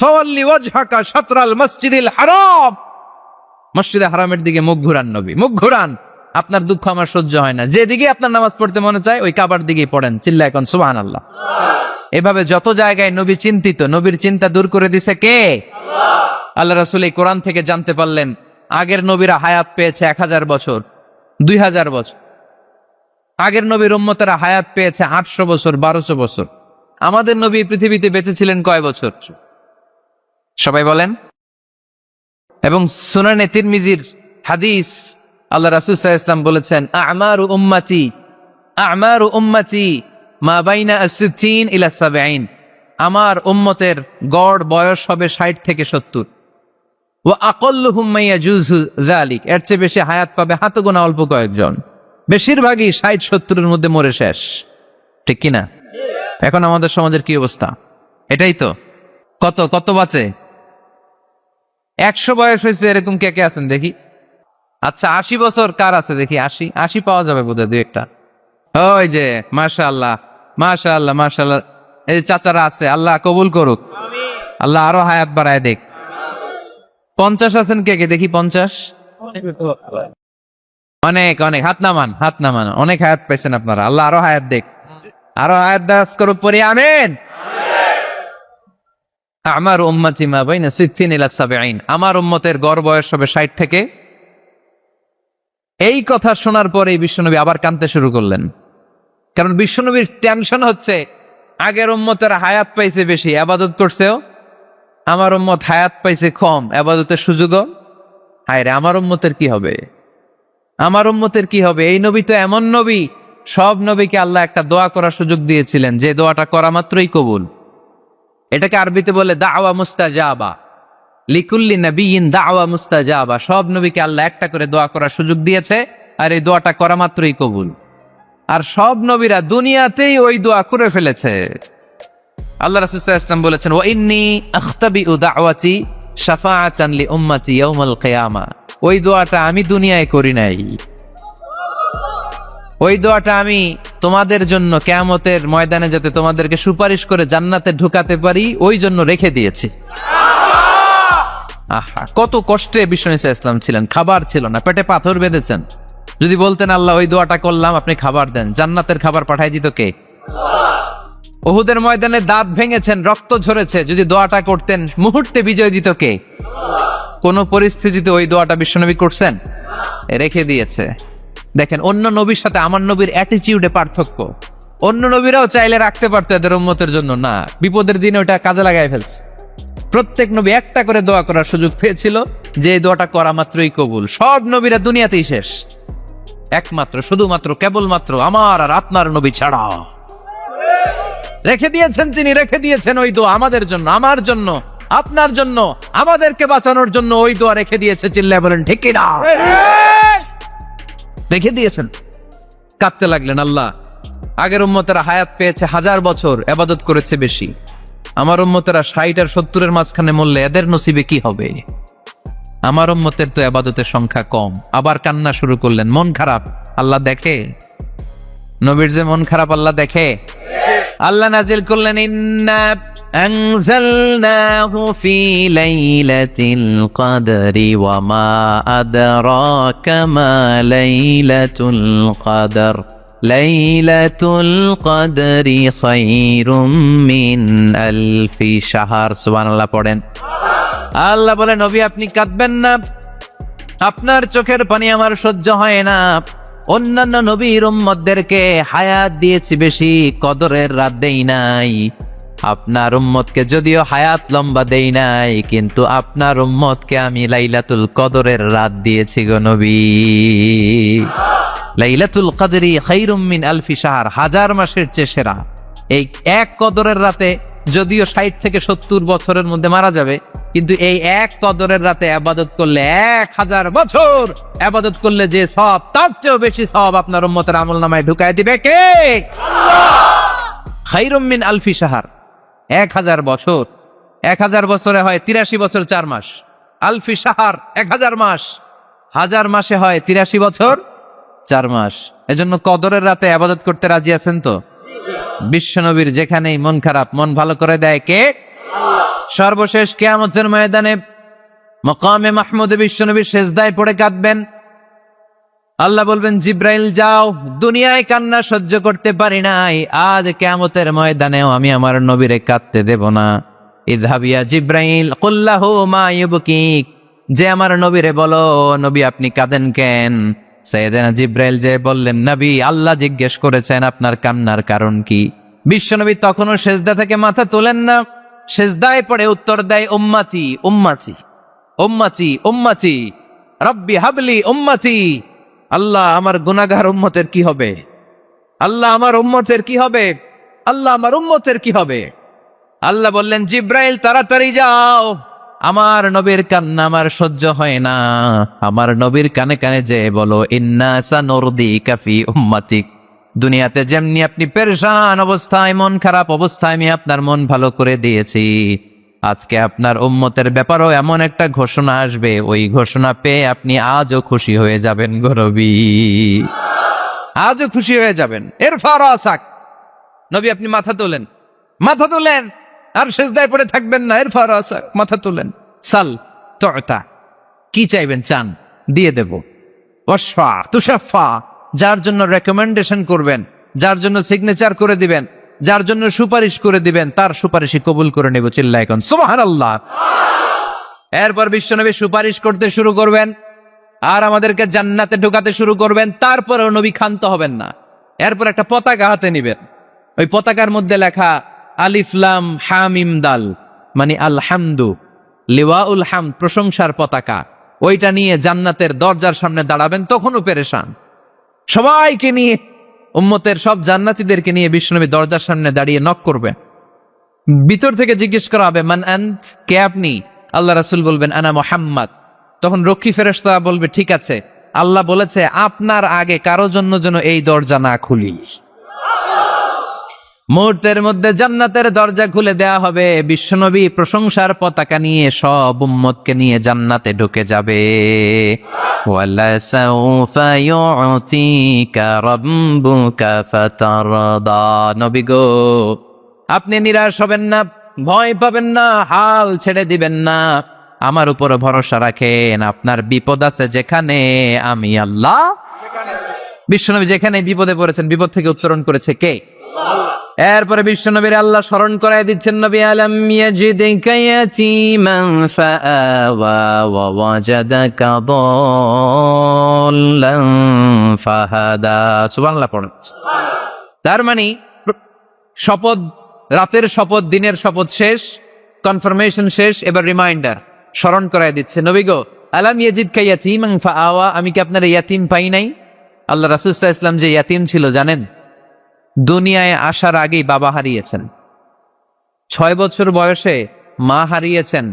ফাওয়াল্লি ওয়াজহাকা শাতরাল মসজিদিল হারাম। মসজিদে হারামের দিকে মুখ ঘুরান নবী, মুখ ঘুরান। আপনার দুঃখ আমার সহ্য হয় না, যেদিকে আপনার নামাজ পড়তে মনে চায় ওই কাবার দিকেই পড়েন, চিল্লায় কোন সুবহানাল্লাহ। এভাবে যত জায়গায় নবী চিন্তিত, নবীর চিন্তা দূর করে দিছে কে? আল্লাহ। আল্লাহ রাসূল এই কোরআন থেকে জানতে পারলেন আগের নবীরা হায়াত পেয়েছে 1000 বছর, 2000 বছর। আগের নবীর উম্মতেরা হায়াত পেয়েছে 800 বছর, 1200 বছর। আমাদের নবী পৃথিবীতে বেঁচে ছিলেন কয় বছর? সবাই বলেন। এবং সুনানে তিরমিজির হাদিস, আল্লাহ রাসূল সাল্লাল্লাহু আলাইহি ওয়াসাল্লাম বলেছেন আমারু উম্মতি মা বাইনা আস-সিত্তিন ইলা 70। আমার উম্মতের গড় বয়স হবে 60 থেকে 70। ওয়া আকাল্লুহুম মা ইয়াজুজু যালিক। এর চেয়ে বেশি হায়াত পাবে হাতে গোনা অল্প কয়েকজন। বেশিরভাগই 60-70-এর মধ্যে মরে শেষ, ঠিক কিনা? এখন আমাদের সমাজের কি অবস্থা? এটাই তো। কত কত বাঁচে? 100 বয়স হয়েছে এরকম কে কে আছেন দেখি? আচ্ছা 80 বছর কার আছে দেখি? 80 পাওয়া যাবে বোধহয় দুই একটা। ওই যে মাশাআল্লাহ মাশাআল্লাহ মাশাআল্লাহ, এই যে চাচারা আছে, আল্লাহ কবুল করুক, আল্লাহ আরো হায়াত বাড়ায় দেখ। 50 আছেন কে কে দেখি? 50? অনেক অনেক, হাত নামান হাত নামান। অনেক হায়াত পাইছেন আপনারা, আল্লাহ আরো হায়াত দেখ, আরো হায়াত দাস করুক পরে, আমিন। আমার উম্মতি মা বাইনা 60 ইলা 70। আমার উম্মতের গড় বয়স হবে 60 থেকে এই কথা শোনার পরে বিশ্বনবী আবার কাঁদতে শুরু করলেন। কারণ বিশ্বনবীর টেনশন হচ্ছে, আগের উম্মতের হায়াত পাইছে বেশি, আবাদত করছেও, আমার উম্মত হায়াত পাইছে কম, আবাদতের সুযোগও। হায় রে, আমার উম্মতের কি হবে, আমার উম্মতের কি হবে? এই নবী তো এমন নবী, সব নবীকে আল্লাহ একটা দোয়া করার সুযোগ দিয়েছিলেন, যে দোয়াটা করা মাত্রই কবুল। এটাকে আরবিতে বলে দাওয়া মুস্তাজাবা, লিকুল্লি নবিয়িন দাওয়া মুস্তাজাবা। সব নবীকে আল্লাহ একটা করে দোয়া করার সুযোগ দিয়েছে, আর এই দোয়াটা করা মাত্রই কবুল। আর সব নবীরা দুনিয়াতেই ওই দোয়া করে ফেলেছে। আল্লাহ রাসূল সাল্লাল্লাহু আলাইহি ওয়াসাল্লাম বলেছেন, ওয়া ইন্নী আখতাবিউ দাওয়াতি শাফাআতান লি উম্মতি ইয়াউমাল কিয়ামা। ওই দোয়াটা আমি দুনিয়ায় করি নাই, ওই দোয়াটা আমি তোমাদের জন্য কিয়ামতের ময়দানে যাতে তোমাদেরকে সুপারিশ করে জান্নাতে ঢুকাতে পারি, ওই জন্য রেখে দিয়েছি। আহা, কত কষ্টে বিষ্ণু ঈসা ইসলাম ছিলেন, খাবার ছিল না, পেটে পাথর বেঁধেছেন। যদি বলতেন আল্লাহ ওই দোয়াটা করলাম, আপনি খাবার দেন, জান্নাতের খাবার পাঠাই দিত কে? উহুদের ময়দানে দাঁত ভেঙেছেন, রক্ত ঝরেছে, যদি দোয়াটা করতেন মুহূর্তে বিজয় দিত কে? কোন পরিস্থিতিতে ওই দোয়াটা বিশ্বনবী করছেন? রেখে দিয়েছে। দেখেন, অন্য নবীর সাথে আমার নবীর অ্যাটিটিউডে পার্থক্য। অন্য নবীরাও চাইলে রাখতে পারতো এদের উম্মতের জন্য, না, বিপদের দিনে ওটা কাজে লাগাই ফেলছে। প্রত্যেক নবী একটা করে দোয়া করার সুযোগ পেয়েছিল, যে এই দোয়াটা করা মাত্রই কবুল। সব নবীরা দুনিয়াতেই শেষ, একমাত্র শুধুমাত্র কেবলমাত্র আমার আর আপনার নবী ছাড়া রেখে দিয়েছেন তিনি, রেখে দিয়েছেন ওই দোয়া আমাদের জন্য, আমার জন্য, আপনার জন্য, আমাদেরকে বাঁচানোর জন্য ওই দোয়া রেখে দিয়েছে। চিল্লায় বলেন ঠিক কিনা? রেখে দিয়েছেন। কাঁদতে লাগলেন, আল্লাহ আগের উম্মতেরা হায়াত পেয়েছে 1000 বছর, ইবাদত করেছে বেশি, আমার উম্মতেরা 60 আর 70-এর মাঝখানে মরলে এদের নসিবে কি হবে? আমার উম্মতের তো ইবাদতের সংখ্যা কম। আবার কান্না শুরু করলেন। মন খারাপ আল্লাহ দেখে, নবীর যে মন খারাপ আল্লাহ দেখে। আল্লাহ নাজিল করলেন, ইন্না আনজালনাহু ফি লাইলাতিল কদরি ওয়া মা আদরাকা মা লাইলাতুল কদর লাইলাতুল কদরি খায়রুম মিন আলফি শাহর। সুবহানাল্লাহ পড়েন। আল্লাহ বলে, নবী আপনি কাঁদবেন না, আপনার চোখের পানি আমার সহ্য হয় না। অন্যান্য নবীর উম্মতদেরকে হায়াত দিয়েছি বেশি, কদরের রাত দেই নাই। আপনার উম্মতকে যদিও হায়াত লম্বা দেই নাই, কিন্তু আপনার উম্মতকে আমি লাইলাতুল কদরের রাত দিয়েছি গো নবী। লাইলাতুল কদরি খায়রুম মিন আলফি শাহর, 1000 মাসের চেয়ে সেরা। এই এক কদরের রাতে যদিও 60 থেকে 70 বছরের মধ্যে মারা যাবে, কিন্তু এই এক কদরের রাতে ইবাদত করলে 1000 বছর ইবাদত করলে যে সওয়াব, তার চেয়েও বেশি সওয়াব আপনার উম্মতের আমলনামায় ঢুকায় দিবে কে? আল্লাহ। খায়রুম মিন আলফি শাহর, 1000 বছর। 1000 বছরে হয় 83 বছর 4 মাস। আলফি শাহর 1000 মাস, 1000 মাসে হয় 83 বছর 4 মাস। এজন্য কদরের রাতে ইবাদত করতে রাজি আছেন তো? বিশ্বনবীর যেখানেই মন খারাপ, মন ভালো করে দেয় কে? সর্বশেষ কিয়ামতের ময়দানে মাকামে মাহমুদে বিশ্বনবী সেজদায় পড়ে কাঁদবেন। আল্লাহ বলবেন, জিব্রাইল যাও, দুনিয়ায় কান্না সহ্য করতে পারি নাই, আজ কিয়ামতের ময়দানেও আমি আমার নবীরে কাঁদতে দেব না। ইযহাবিয়া জিব্রাইল কুল্লাহু মা ইউবকিক, যে আমার নবীরে বলো, নবী আপনি কাঁদেন কেন? সাইয়েদনা জিব্রাইল যে বললেন, নবী আল্লাহ জিজ্ঞেস করেছেন আপনার কান্নার কারণ কি? বিশ্বনবী তখনও সেজদা থেকে মাথা তোলেন না, সেজদায় পড়ে উত্তর দেয়, উম্মতি উম্মতি উম্মতি উম্মতি রব্বি হাবলি উম্মতি। আল্লাহ আমার গুনাহগার উম্মতের কি হবে? আল্লাহ আমার উম্মতের কি হবে? আল্লাহ আমার উম্মতের কি হবে? আল্লাহ বললেন, জিব্রাইল তাড়াতাড়ি যাও, আমার নবীর কান্না আমার সহ্য হয় না, আমার নবীর কানে কানে যে বলো, ইন্না সানুরদিকা ফি উম্মাতিক, দুনিয়াতে যেমনি আপনি পেরেশান অবস্থায়, মন খারাপ অবস্থায় আমি আপনার মন ভালো করে দিয়েছি, আজকে আপনার উম্মতের ব্যাপারও এমন একটা ঘোষণা আসবে, ওই ঘোষণা পেয়ে আপনি আজও খুশি হয়ে যাবেন গো নবী, আজও খুশি হয়ে যাবেন। ইরফা রাসাক, নবী আপনি মাথা তোলেন, মাথা তোলেন, আর সেজদায় পড়ে থাকবেন না। ইরফা রাসাক, মাথা তোলেন। সাল তুতা, কি চাইবেন চান দিয়ে দেব। ওয়াশফা তুশাফা, যার জন্য রেকমেন্ডেশন করবেন, যার জন্য সিগনেচার করে দিবেন, যার জন্য সুপারিশ করে দিবেন, তার সুপারিশই কবুল করে নেব। চিল্লায় এখন সুবহানাল্লাহ। এরপর বিশ্বনবী সুপারিশ করতে শুরু করবেন। আর আমাদেরকে জান্নাতে ঢোকাতে শুরু করবেন, তারপরেও নবী ক্ষান্ত হবেন না। এরপর একটা পতাকা হাতে নিবেন, ওই পতাকার মধ্যে লেখা আলিফ লাম হা মিম দাল, মানে আলহামদু, লিওয়াউল হামদ, প্রশংসার পতাকা। ওইটা নিয়ে জান্নাতের দরজার সামনে দাঁড়াবেন, তখনও পেরেশান। সবাইকে নিয়ে, উম্মতের সব জান্নাতীদেরকে নিয়ে বিশ্বনবী দরজার সামনে দাঁড়িয়ে নক করবেন। ভিতর থেকে জিজ্ঞেস করা হবে, মান আন্ত, কে আপনি? আল্লাহ রাসূল বলবেন, আনা মুহাম্মদ। তখন রক্ষী ফেরেশতা বলবে, ঠিক আছে, আল্লাহ বলেছে আপনার আগে কারো জন্য যেন এই দরজা না খুলি। মুহূর্তের মধ্যে জান্নাতের দরজা খুলে দেয়া হবে, বিশ্বনবী প্রশংসার পতাকা নিয়ে সব উম্মতকে নিয়ে জান্নাতে ঢুকে যাবে। ওয়ালা সাউফা ইউতিকা রাব্বুকা ফাতারদা। নবী গো, আপনি নিরাশ হবেন না, ভয় পাবেন না, হাল ছেড়ে দিবেন না, আমার উপর ভরসা রাখেন। আপনার বিপদ আছে যেখানে, আমি আল্লাহ। বিশ্বনবী যেখানে বিপদে পড়েছেন, বিপদ থেকে উত্তরণ করেছে কে? এরপরে বিশ্বনবীর আল্লাহ স্মরণ করায় দিচ্ছেন, নবী আলাম ইয়াজিদিকা ইয়াতীমান ফাআওয়া ওয়া ওয়াজাদাকা দাল্লান ফাহাদা। সুবহানাল্লাহ পড়ুন। তার মানে শপথ, রাতের শপথ, দিনের শপথ শেষ, কনফার্মেশন শেষ, এবার রিমাইন্ডার, স্মরণ করায় দিচ্ছে, নবী গো, আলাম ইয়াজিদকা ইয়াতীমান ফাআওয়া, আমি কি আপনার ইয়াতীম পাই নাই? আল্লাহ রাসূল সাল্লাল্লাহু আলাইহি ওয়াসাল্লাম যে ইয়াতীম ছিল জানেন? দুনিয়ায় আসার আগেই বাবা হারিয়েছেন, 6 বছর বয়সে মা হারিয়েছেন,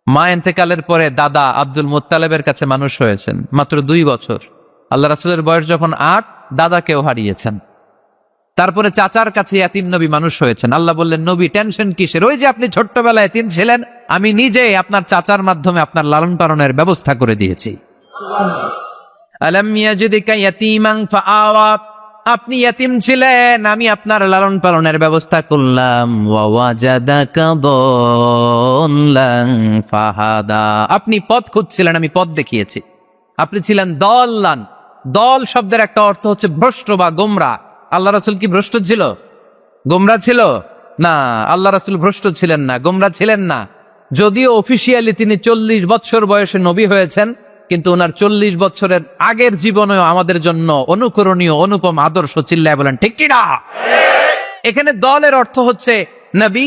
মা ইন্তেকালের পরে দাদা আব্দুল মুত্তালিবের কাছে মানুষ হয়েছেন মাত্র 2 বছর। আল্লাহ রাসূলের বয়স যখন 8, দাদাকেও হারিয়েছেন। তারপরে চাচার কাছে ইয়াতীম নবী মানুষ হয়েছেন। আল্লাহ বললেন, নবী টেনশন কিসের? ওই যে আপনি ছোট্টবেলায় ইয়াতীম ছিলেন, আমি নিজে আপনার চাচার মাধ্যমে আপনার লালন পালনের ব্যবস্থা করে দিয়েছি। আলাম ইয়াজিদিকা ইয়াতীমান ফাআওয়া, আপনি ইয়াতীম ছিলেন, আমি আপনার লালন পালনের ব্যবস্থা করলাম। ওয়া ওয়াজাদাকা দাল্লান ফাহাদা, আপনি পথ খুঁজছিলেন, আমি পথ দেখিয়েছি। আপনি ছিলেন দল্লান, দল শব্দের একটা অর্থ হচ্ছে ভ্রষ্ট বা গোমরা। আল্লাহ রাসূল কি ভ্রষ্ট ছিল? গোমরা ছিল না, আল্লাহ রাসূল ভ্রষ্ট ছিলেন না, গোমরা ছিলেন না। যদিও অফিসিয়ালি তিনি 40 বছর বয়সে নবী হয়েছেন, কিন্তু ওনার 40 বছরের আগের জীবনেও আমাদের জন্য অনুকরণীয় অনুপম আদর্শ। চিল্লায় বলেন ঠিক কি না? এখানে দলের অর্থ হচ্ছে, নবী,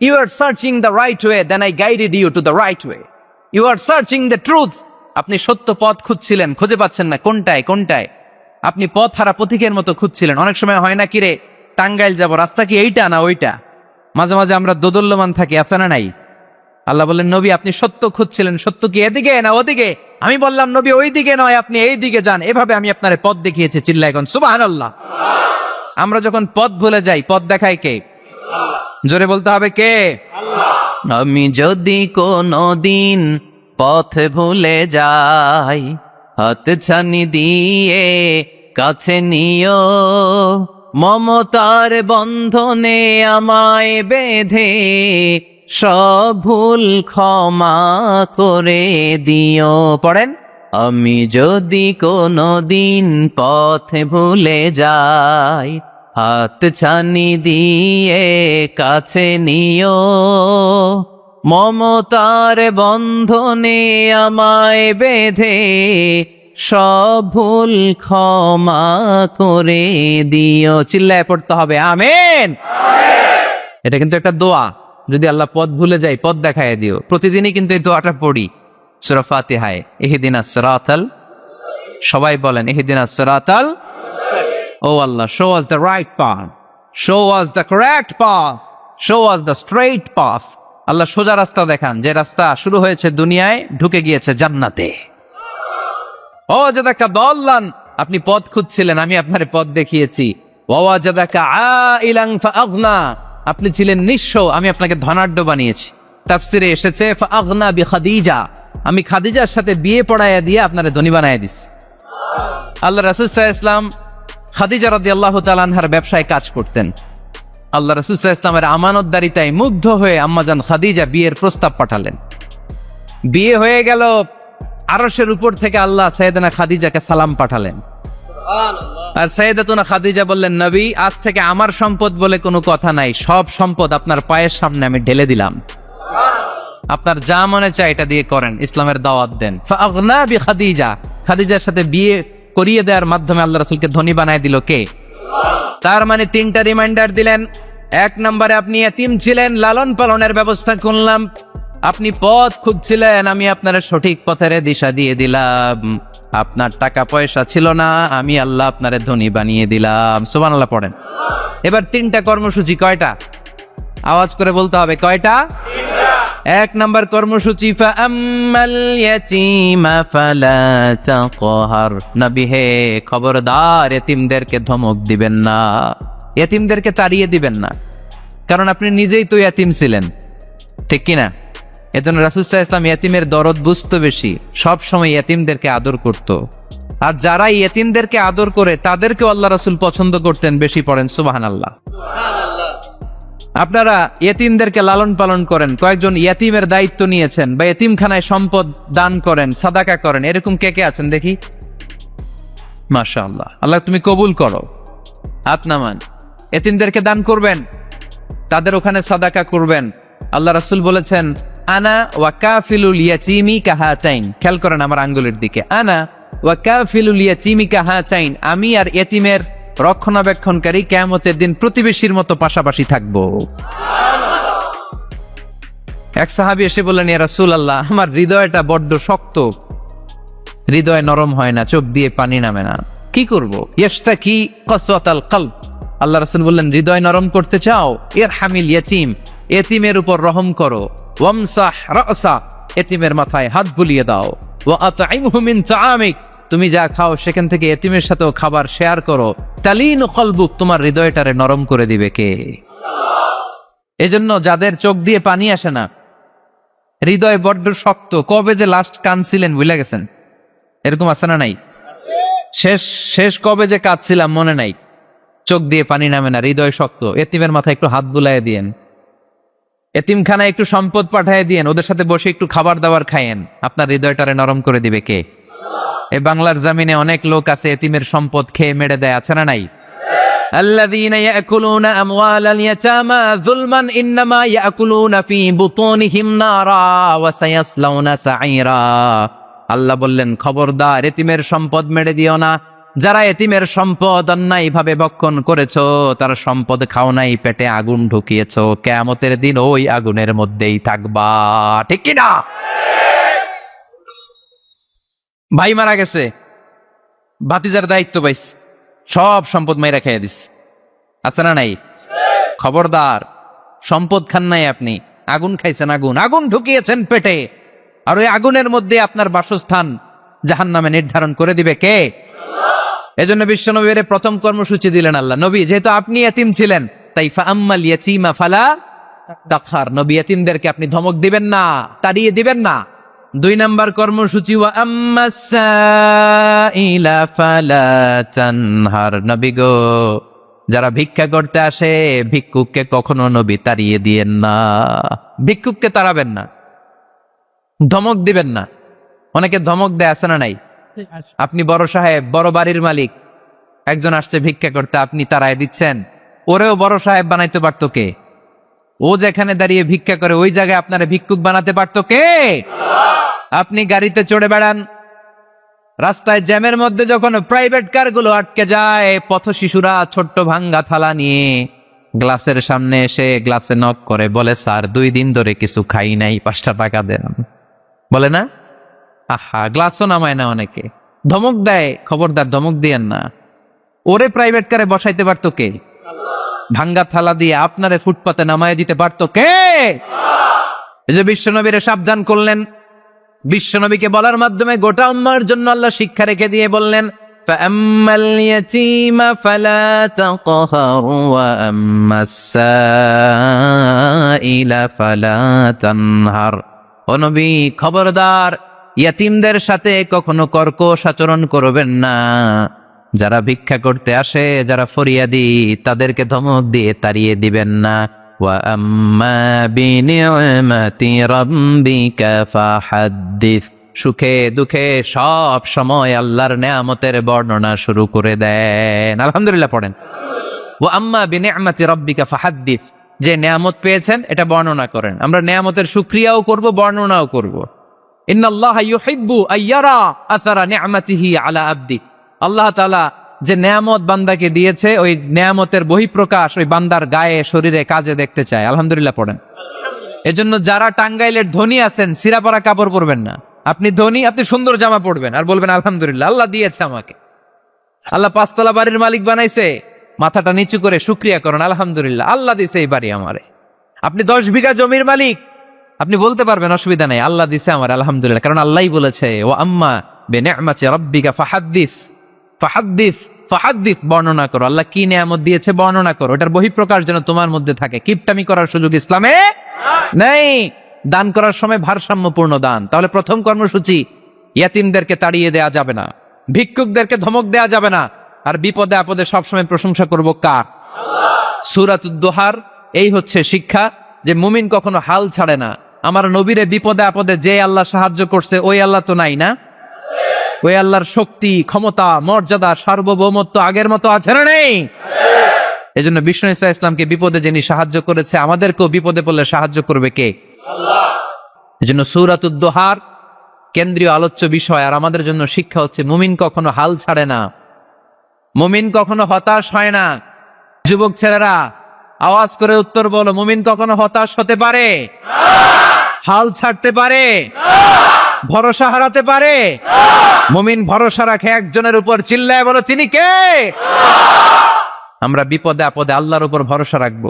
you are searching the right way, then I guided you to the right way. You are searching the truth, আপনি সত্য পথ খুঁজছিলেন, খুঁজে পাচ্ছেন না, কোনটায় কোনটায়, আপনি পথ হারা পথিকের মতো খুঁজছিলেন। অনেক সময় হয় না, কিরে টাঙ্গাইল যাব, রাস্তা কি এইটা না ওইটা? মাঝে মাঝে আমরা দোদল্যমান থাকি, আছে না নাই? আল্লাহ বললেন, নবী আপনি সত্য খুঁজছিলেন, সত্য কি এদিকে না ওদিকে? আমি বললাম, নবী ওই দিকে নয়, আপনি এই দিকে যান, এভাবে আমি আপনার পথ দেখিয়েছি। চিল্লায় এখন সুবহানাল্লাহ। আমরা যখন পথ ভুলে যাই, পথ দেখায় কে? জোরে বলতে হবে কে? আমি যদি কোনদিন পথ ভুলে যাই, হাত ছানি দিয়ে কাছে নিও, মমতার বন্ধনে আমায় বেঁধে সব ভুল ক্ষমা করে দিও। পড়েন, আমি যদি কোনদিন পথ ভুলে যাই, হাত ছানি দিয়ে কাছে নিও, মমতার বন্ধনে আমায় বেঁধে সব ভুল ক্ষমা করে দিও। চিল্লায় পড়তে হবে আমিন। এটা কিন্তু একটা দোয়া, যদি আল্লাহ পথ ভুলে যাই পথ দেখায় দিও। প্রতিদিনই কিন্তু এই দোয়াটা পড়ি সূরা ফাতিহায়, ইহদিনাস সিরাতাল, সবাই বলেন ইহদিনাস সিরাতাল। ও Allah, show us the right path, show us the correct path, show us the straight path. Allah সোজা রাস্তা দেখান, যে রাস্তা শুরু হয়েছে দুনিয়ায়, ঢুকে গিয়েছে জান্নাতে। ও জাদাকা দাল্লান, আপনি পথ খুঁজছিলেন, আমি আপনার পথ দেখিয়েছি। ওয়া জাদাকা আইলান ফাআগনা, আপনি ছিলেন নিঃস্ব, আমি আপনাকে ধনাঢ্য বানিয়েছি। তাফসিরে এসেছে ফাআগনা বিখাদিজা, আমি খাদিজার সাথে বিয়ে পড়াইয়া দিয়ে আপনারে ধনী বানাইয়া দিছি। আল্লাহ রাসূল সাল্লাল্লাহু আলাইহি ওয়াসাল্লাম খাদিজা রাদিয়াল্লাহু তাআলা আনহার ব্যবসায় কাজ করতেন। আল্লাহ রাসূল সাল্লাল্লাহু আলাইহি ওয়াসাল্লামের আমানতদারিতায় মুগ্ধ হয়ে আম্মাজান খাদিজা বিয়ের প্রস্তাব পাঠালেন। বিয়ে হয়ে গেল, আরশের উপর থেকে আল্লাহ সাইয়েদানা খাদিজাকে সালাম পাঠালেন। আর সাইয়েদাতুনা খাদিজা বললেন, নবী, আজ থেকে আমার সম্পদ বলে কোনো কথা নাই, সব সম্পদ আপনার পায়ের সামনে আমি ঢেলে দিলাম। আপনার যা মনে চায় এটা দিয়ে করেন, ইসলামের দাওয়াত দেন। ফাগনা বিখাদিজা, খাদিজার সাথে বিয়ে করিয়ে দেওয়ার মাধ্যমে আল্লাহ রাসূলকে ধনী বানায় দিল কে? তার মানে তিনটা রিমাইন্ডার দিলেন। এক নম্বরে আপনি এতিম ছিলেন, লালন পালনের ব্যবস্থা করলাম। আপনি পথ খুঁজছিলেন, আমি আপনার সঠিক পথের দিশা দিয়ে দিলাম। আপনার টাকা পয়সা ছিল না, আমি আল্লাহ আপনারে ধনী বানিয়ে দিলাম। সুবহানাল্লাহ পড়েন। এবার তিনটা কর্মসূচি কয়টা? আওয়াজ করে বলতে হবে, কয়টা? এক নাম্বার কর্মসূচি, ফাআম্মাল ইয়াতীমা ফালা তাকহার। নবী হে, খবরদার এতিমদেরকে ধমক দিবেন না, এতিমদেরকে তাড়িয়ে দিবেন না, কারণ আপনি নিজেই তো এতিম ছিলেন, ঠিক কিনা? এজন্য রাসূল সাল্লাল্লাহু আলাইহি ওয়াসাল্লাম এতিমের দরদ বুঝতো বেশি, সব সময় এতিমদেরকে আদর করত। আর যারা এতিমদেরকে আদর করে তাদেরকেও আল্লাহ রাসূল পছন্দ করতেন বেশি। পড়েন সুবহানাল্লাহ। আপনারা এতিমদেরকে লালন পালন করেন, কয়েকজন এতিমের দায়িত্ব নিয়েছেন, বা এতিমখানায় সম্পদ দান করেন, সাদাকা করেন, এরকম কে কে আছেন দেখি? মাশাআল্লাহ, আল্লাহ তুমি কবুল করো। হাত নামান। এতিমদেরকে দান করবেন, তাদের ওখানে সাদাকা করবেন। আল্লাহ রাসূল বলেছেন, আনা ওয়া কাফিলুল ইয়াতীমি কাহাতাইন। খেয়াল করেন আমার আঙ্গুলের দিকে, আনা ওয়া কাফিলুল ইয়াতীমি কাহাতাইন। আমি আর এতিমের রক্ষণাবেক্ষণকারী কিয়ামতের দিন প্রতিবেশীর মতো পাশাপাশি থাকবো। এক সাহাবী এসে বললেন, ইয়া রাসূলুল্লাহ, আমার হৃদয়টা বড্ড শক্ত, হৃদয় নরম হয় না, চোখ দিয়ে পানি নামে না, কি করব? ইয়াশতাকি কসওয়াতাল কলব। আল্লাহ রাসূল বললেন, হৃদয় নরম করতে চাও? ইরহামিল ইয়াতীম, এতিমের উপর রহম করো। ওয়ামসাহ রাসা, এতিমের মাথায় হাত বুলিয়ে দাও। ওয়া আতঈমহু মিন তাআমিক, তুমি যা খাও সেখান থেকে এতিমের সাথেও খাবার শেয়ার করো। তালিনু কলবুক, তোমার হৃদয়টারে নরম করে দিবে কে? এজন্য যাদের চোখ দিয়ে পানি আসে না, হৃদয় বড্ড শক্ত, কবে যে লাস্ট কাঁদছিলেন ভুলে গেছেন, এরকম আছে না নাই? শেষ কবে যে কাঁদছিলাম মনে নাই, চোখ দিয়ে পানি নামে না, হৃদয় শক্ত। এতিমের মাথায় একটু হাত বুলাইয়ে দিয়েন, এতিমখানায় একটু সম্পদ পাঠিয়ে দিয়েন, ওদের সাথে বসে একটু খাবার দাবার খাইয়েন, আপনার হৃদয়টারে নরম করে দিবে কে? এই বাংলার জমিনে অনেক লোক আছে এতিমের সম্পদ খেয়ে মেরে দেয়, আছে না নাই? আল্লাযীনা ইয়াকুলুনা আমওয়ালাল ইয়াতামা যুলমান ইন্নামা ইয়াকুলুনা ফী বুতুনিহিম নারা ওয়া সায়াসলাউনা সাঈরা। আল্লাহ বললেন, খবরদার এতিমের সম্পদ মেরে দিও না। যারা এতিমের সম্পদ অন্যায়ভাবে ভক্ষণ করেছো, তার সম্পদ খাও নাই, পেটে আগুন ঢুকিয়েছো, কিয়ামতের দিন ওই আগুনের মধ্যেই থাকবা, ঠিক কি না? ভাই মারা গেছে, ভাতিজার দায়িত্ব পাইছে, সব সম্পদ মাইরা খাইয়া দিস, আছে না নাই? খবরদার, সম্পদ খান নাই আপনি, আগুন খাইছেন, আগুন ঢুকিয়েছেন পেটে, আর ওই আগুনের মধ্যে আপনার বাসস্থান জাহান্নামে নির্ধারণ করে দিবে কে? এজন্য বিশ্বনবীর প্রথম কর্মসূচি দিলেন আল্লাহ। নবী, যেহেতু আপনি এতিম ছিলেন, তাই ফাআম্মাল ইয়াতীমা ফালা তাকহার, নবী এতিমদেরকে আপনি ধমক দিবেন না, তাড়িয়ে দিবেন না। দুই নাম্বার কর্মসূচি, ওয়া আম্মাস সাইলা ফালা তানহার। নবী গো, যারা ভিক্ষা করতে আসে, ভিক্ষুককে কখনো নবী তাড়িয়ে দিয়েন না, ভিক্ষুককে তাড়াবেন না, ধমক দিবেন না। অনেকে ধমক দেয়, আছে না নাই? আপনি বড় সাহেব, বড় বাড়ির মালিক, একজন আসছে ভিক্ষা করতে, আপনি তাড়ায় দিচ্ছেন, ওরেও বড় সাহেব বানাইতে পারতো কে? ও যেখানে দাঁড়িয়ে ভিক্ষা করে ওই জায়গায় আপনারা ভিক্ষুক বানাতে পারতো কে? আপনি গাড়িতে চড়ে বেড়ান, রাস্তায় জ্যামের মধ্যে যখন প্রাইভেট কারগুলো আটকে যায়, পথ শিশুরা ছোট্ট ভাঙ্গা থালা নিয়ে গ্লাসের সামনে এসে গ্লাসে নক করে, বলে, স্যার 2 দিন ধরে কিছু খাই নাই, 5টা টাকা দেন, বলে না? আহা, গ্লাসও নামায় না অনেকে, ধমক দেয়। খবরদার, ধমক দিয়েন না। ওরে প্রাইভেট কারে বসাইতে পারতো কে? ভাঙ্গা থালা দিয়ে আপনারে ফুটপাতে নামায় দিতে পারতো কে? এই যে বিশ্বনবীরে সাবধান করলেন, বিশ্বনবীকে বলার মাধ্যমে গোটা উম্মার জন্য আল্লাহ শিক্ষা রেখে দিয়ে বললেন, ফাআম্মাল ইয়াতীমা ফালা তাকহার ওয়া আম্মাস সাইলা ফালা তানহার। ও নবী, খবরদার ইয়াতীমদের সাথে কখনো কর্কশ আচরণ করবেন না। যারা ভিক্ষা করতে আসে, যারা ফরিয়াদি, তাদেরকে ধমক দিয়ে তাড়িয়ে দিবেন না। ওয়া আম্মা বিনি'মাতি রাব্বিকা ফাহাদ্দিস। সুখে দুঃখে সব সময় আল্লাহর নেয়ামতের বর্ণনা শুরু করে দেন। আলহামদুলিল্লাহ পড়েন। ওয়া আম্মা বিনি'মাতি রাব্বিকা ফাহাদ্দিস। যে নেয়ামত পেয়েছেন এটা বর্ণনা করেন। আমরা নেয়ামতের শুকরিয়াও করব, বর্ণনাও করব। ইন্নাল্লাহা ইউহিব্বু আইয়ারা আসারা নি'মাতিহি আলা আবদি। আল্লাহ তাআলা যে নেয়ামত বান্দাকে দিয়েছে, ওই নেয়ামতের বহিঃপ্রকাশ ওই বান্দার গায়ে, শরীরে, কাজে দেখতে চায়। আলহামদুলিল্লাহ পড়েন। এজন্য যারা টাঙ্গাইলের ধনী আছেন, সিরাপাড়া কাপড় পরবেন না। আপনি ধনী, আপনি সুন্দর জামা পরবেন আর বলবেন আলহামদুলিল্লাহ, আল্লাহ দিয়েছে আমাকে। আল্লাহ 5 তলা বাড়ির মালিক বানাইছে, মাথাটা নিচু করে শুকরিয়া করেন, আলহামদুলিল্লাহ, আল্লাহ দিছে এই বাড়ি আমারে। আপনি 10 বিঘা জমির মালিক, আপনি বলতে পারবেন অসুবিধা নাই, আল্লাহ দিছে আমার, আলহামদুলিল্লাহ, কারণ আল্লাহই বলেছে ও আম্মা বিনি'মাতি রাব্বিকা ফাহাদ্দিস ফাহাদ্দিস ফাহাদ্দিস, বর্ণনা করো। আল্লাহ কি নিয়ামত দিয়েছে বর্ণনা করো, এটার বহিঃপ্রকাশ যেন তোমার মধ্যে থাকে। কিপটামি করার সুযোগ ইসলামে নেই। দান করার সময় ভারসাম্যপূর্ণ দান। তাহলে প্রথম কর্মসূচি, ইয়াতিমদেরকে তাড়িয়ে দেয়া যাবে না, ভিক্ষুকদেরকে ধমক দেয়া যাবে না, আর বিপদে আপদে সবসময় প্রশংসা করব কার? সূরাতুদ দোহার এই হচ্ছে শিক্ষা, যে মুমিন কখনো হাল ছাড়ে না। আমার নবীরে বিপদে আপদে যে আল্লাহ সাহায্য করছে, ওই আল্লাহ তো নাই না? ওই আল্লাহর শক্তি, ক্ষমতা, মর্যাদা, সার্বভৌমত্ব আগের মতো আছে না নেই? এই জন্য বিষ্ণু ঈসা ইসলামকে বিপদে যিনি সাহায্য করেছে, আমাদেরকেও বিপদে পড়লে সাহায্য করবে কে? আল্লাহ। এই জন্য সূরাতুদ দোহার কেন্দ্রীয় আলোচ্য বিষয়। আর আমাদের জন্য শিক্ষা হচ্ছে, মুমিন কখনো হাল ছাড়ে না, মুমিন কখনো হতাশ হয় না। যুবক ছেলেরা আওয়াজ করে উত্তর বলো, মুমিন কখনো হতাশ হতে পারে? হাল ছাড়তে পারে? ভরসা হারাতে পারে? মুমিন ভরসা রাখে একজনের উপর, চিল্লায় বলো, তিনি কে? আমরা বিপদে আপদে আল্লাহর উপর ভরসা রাখবো।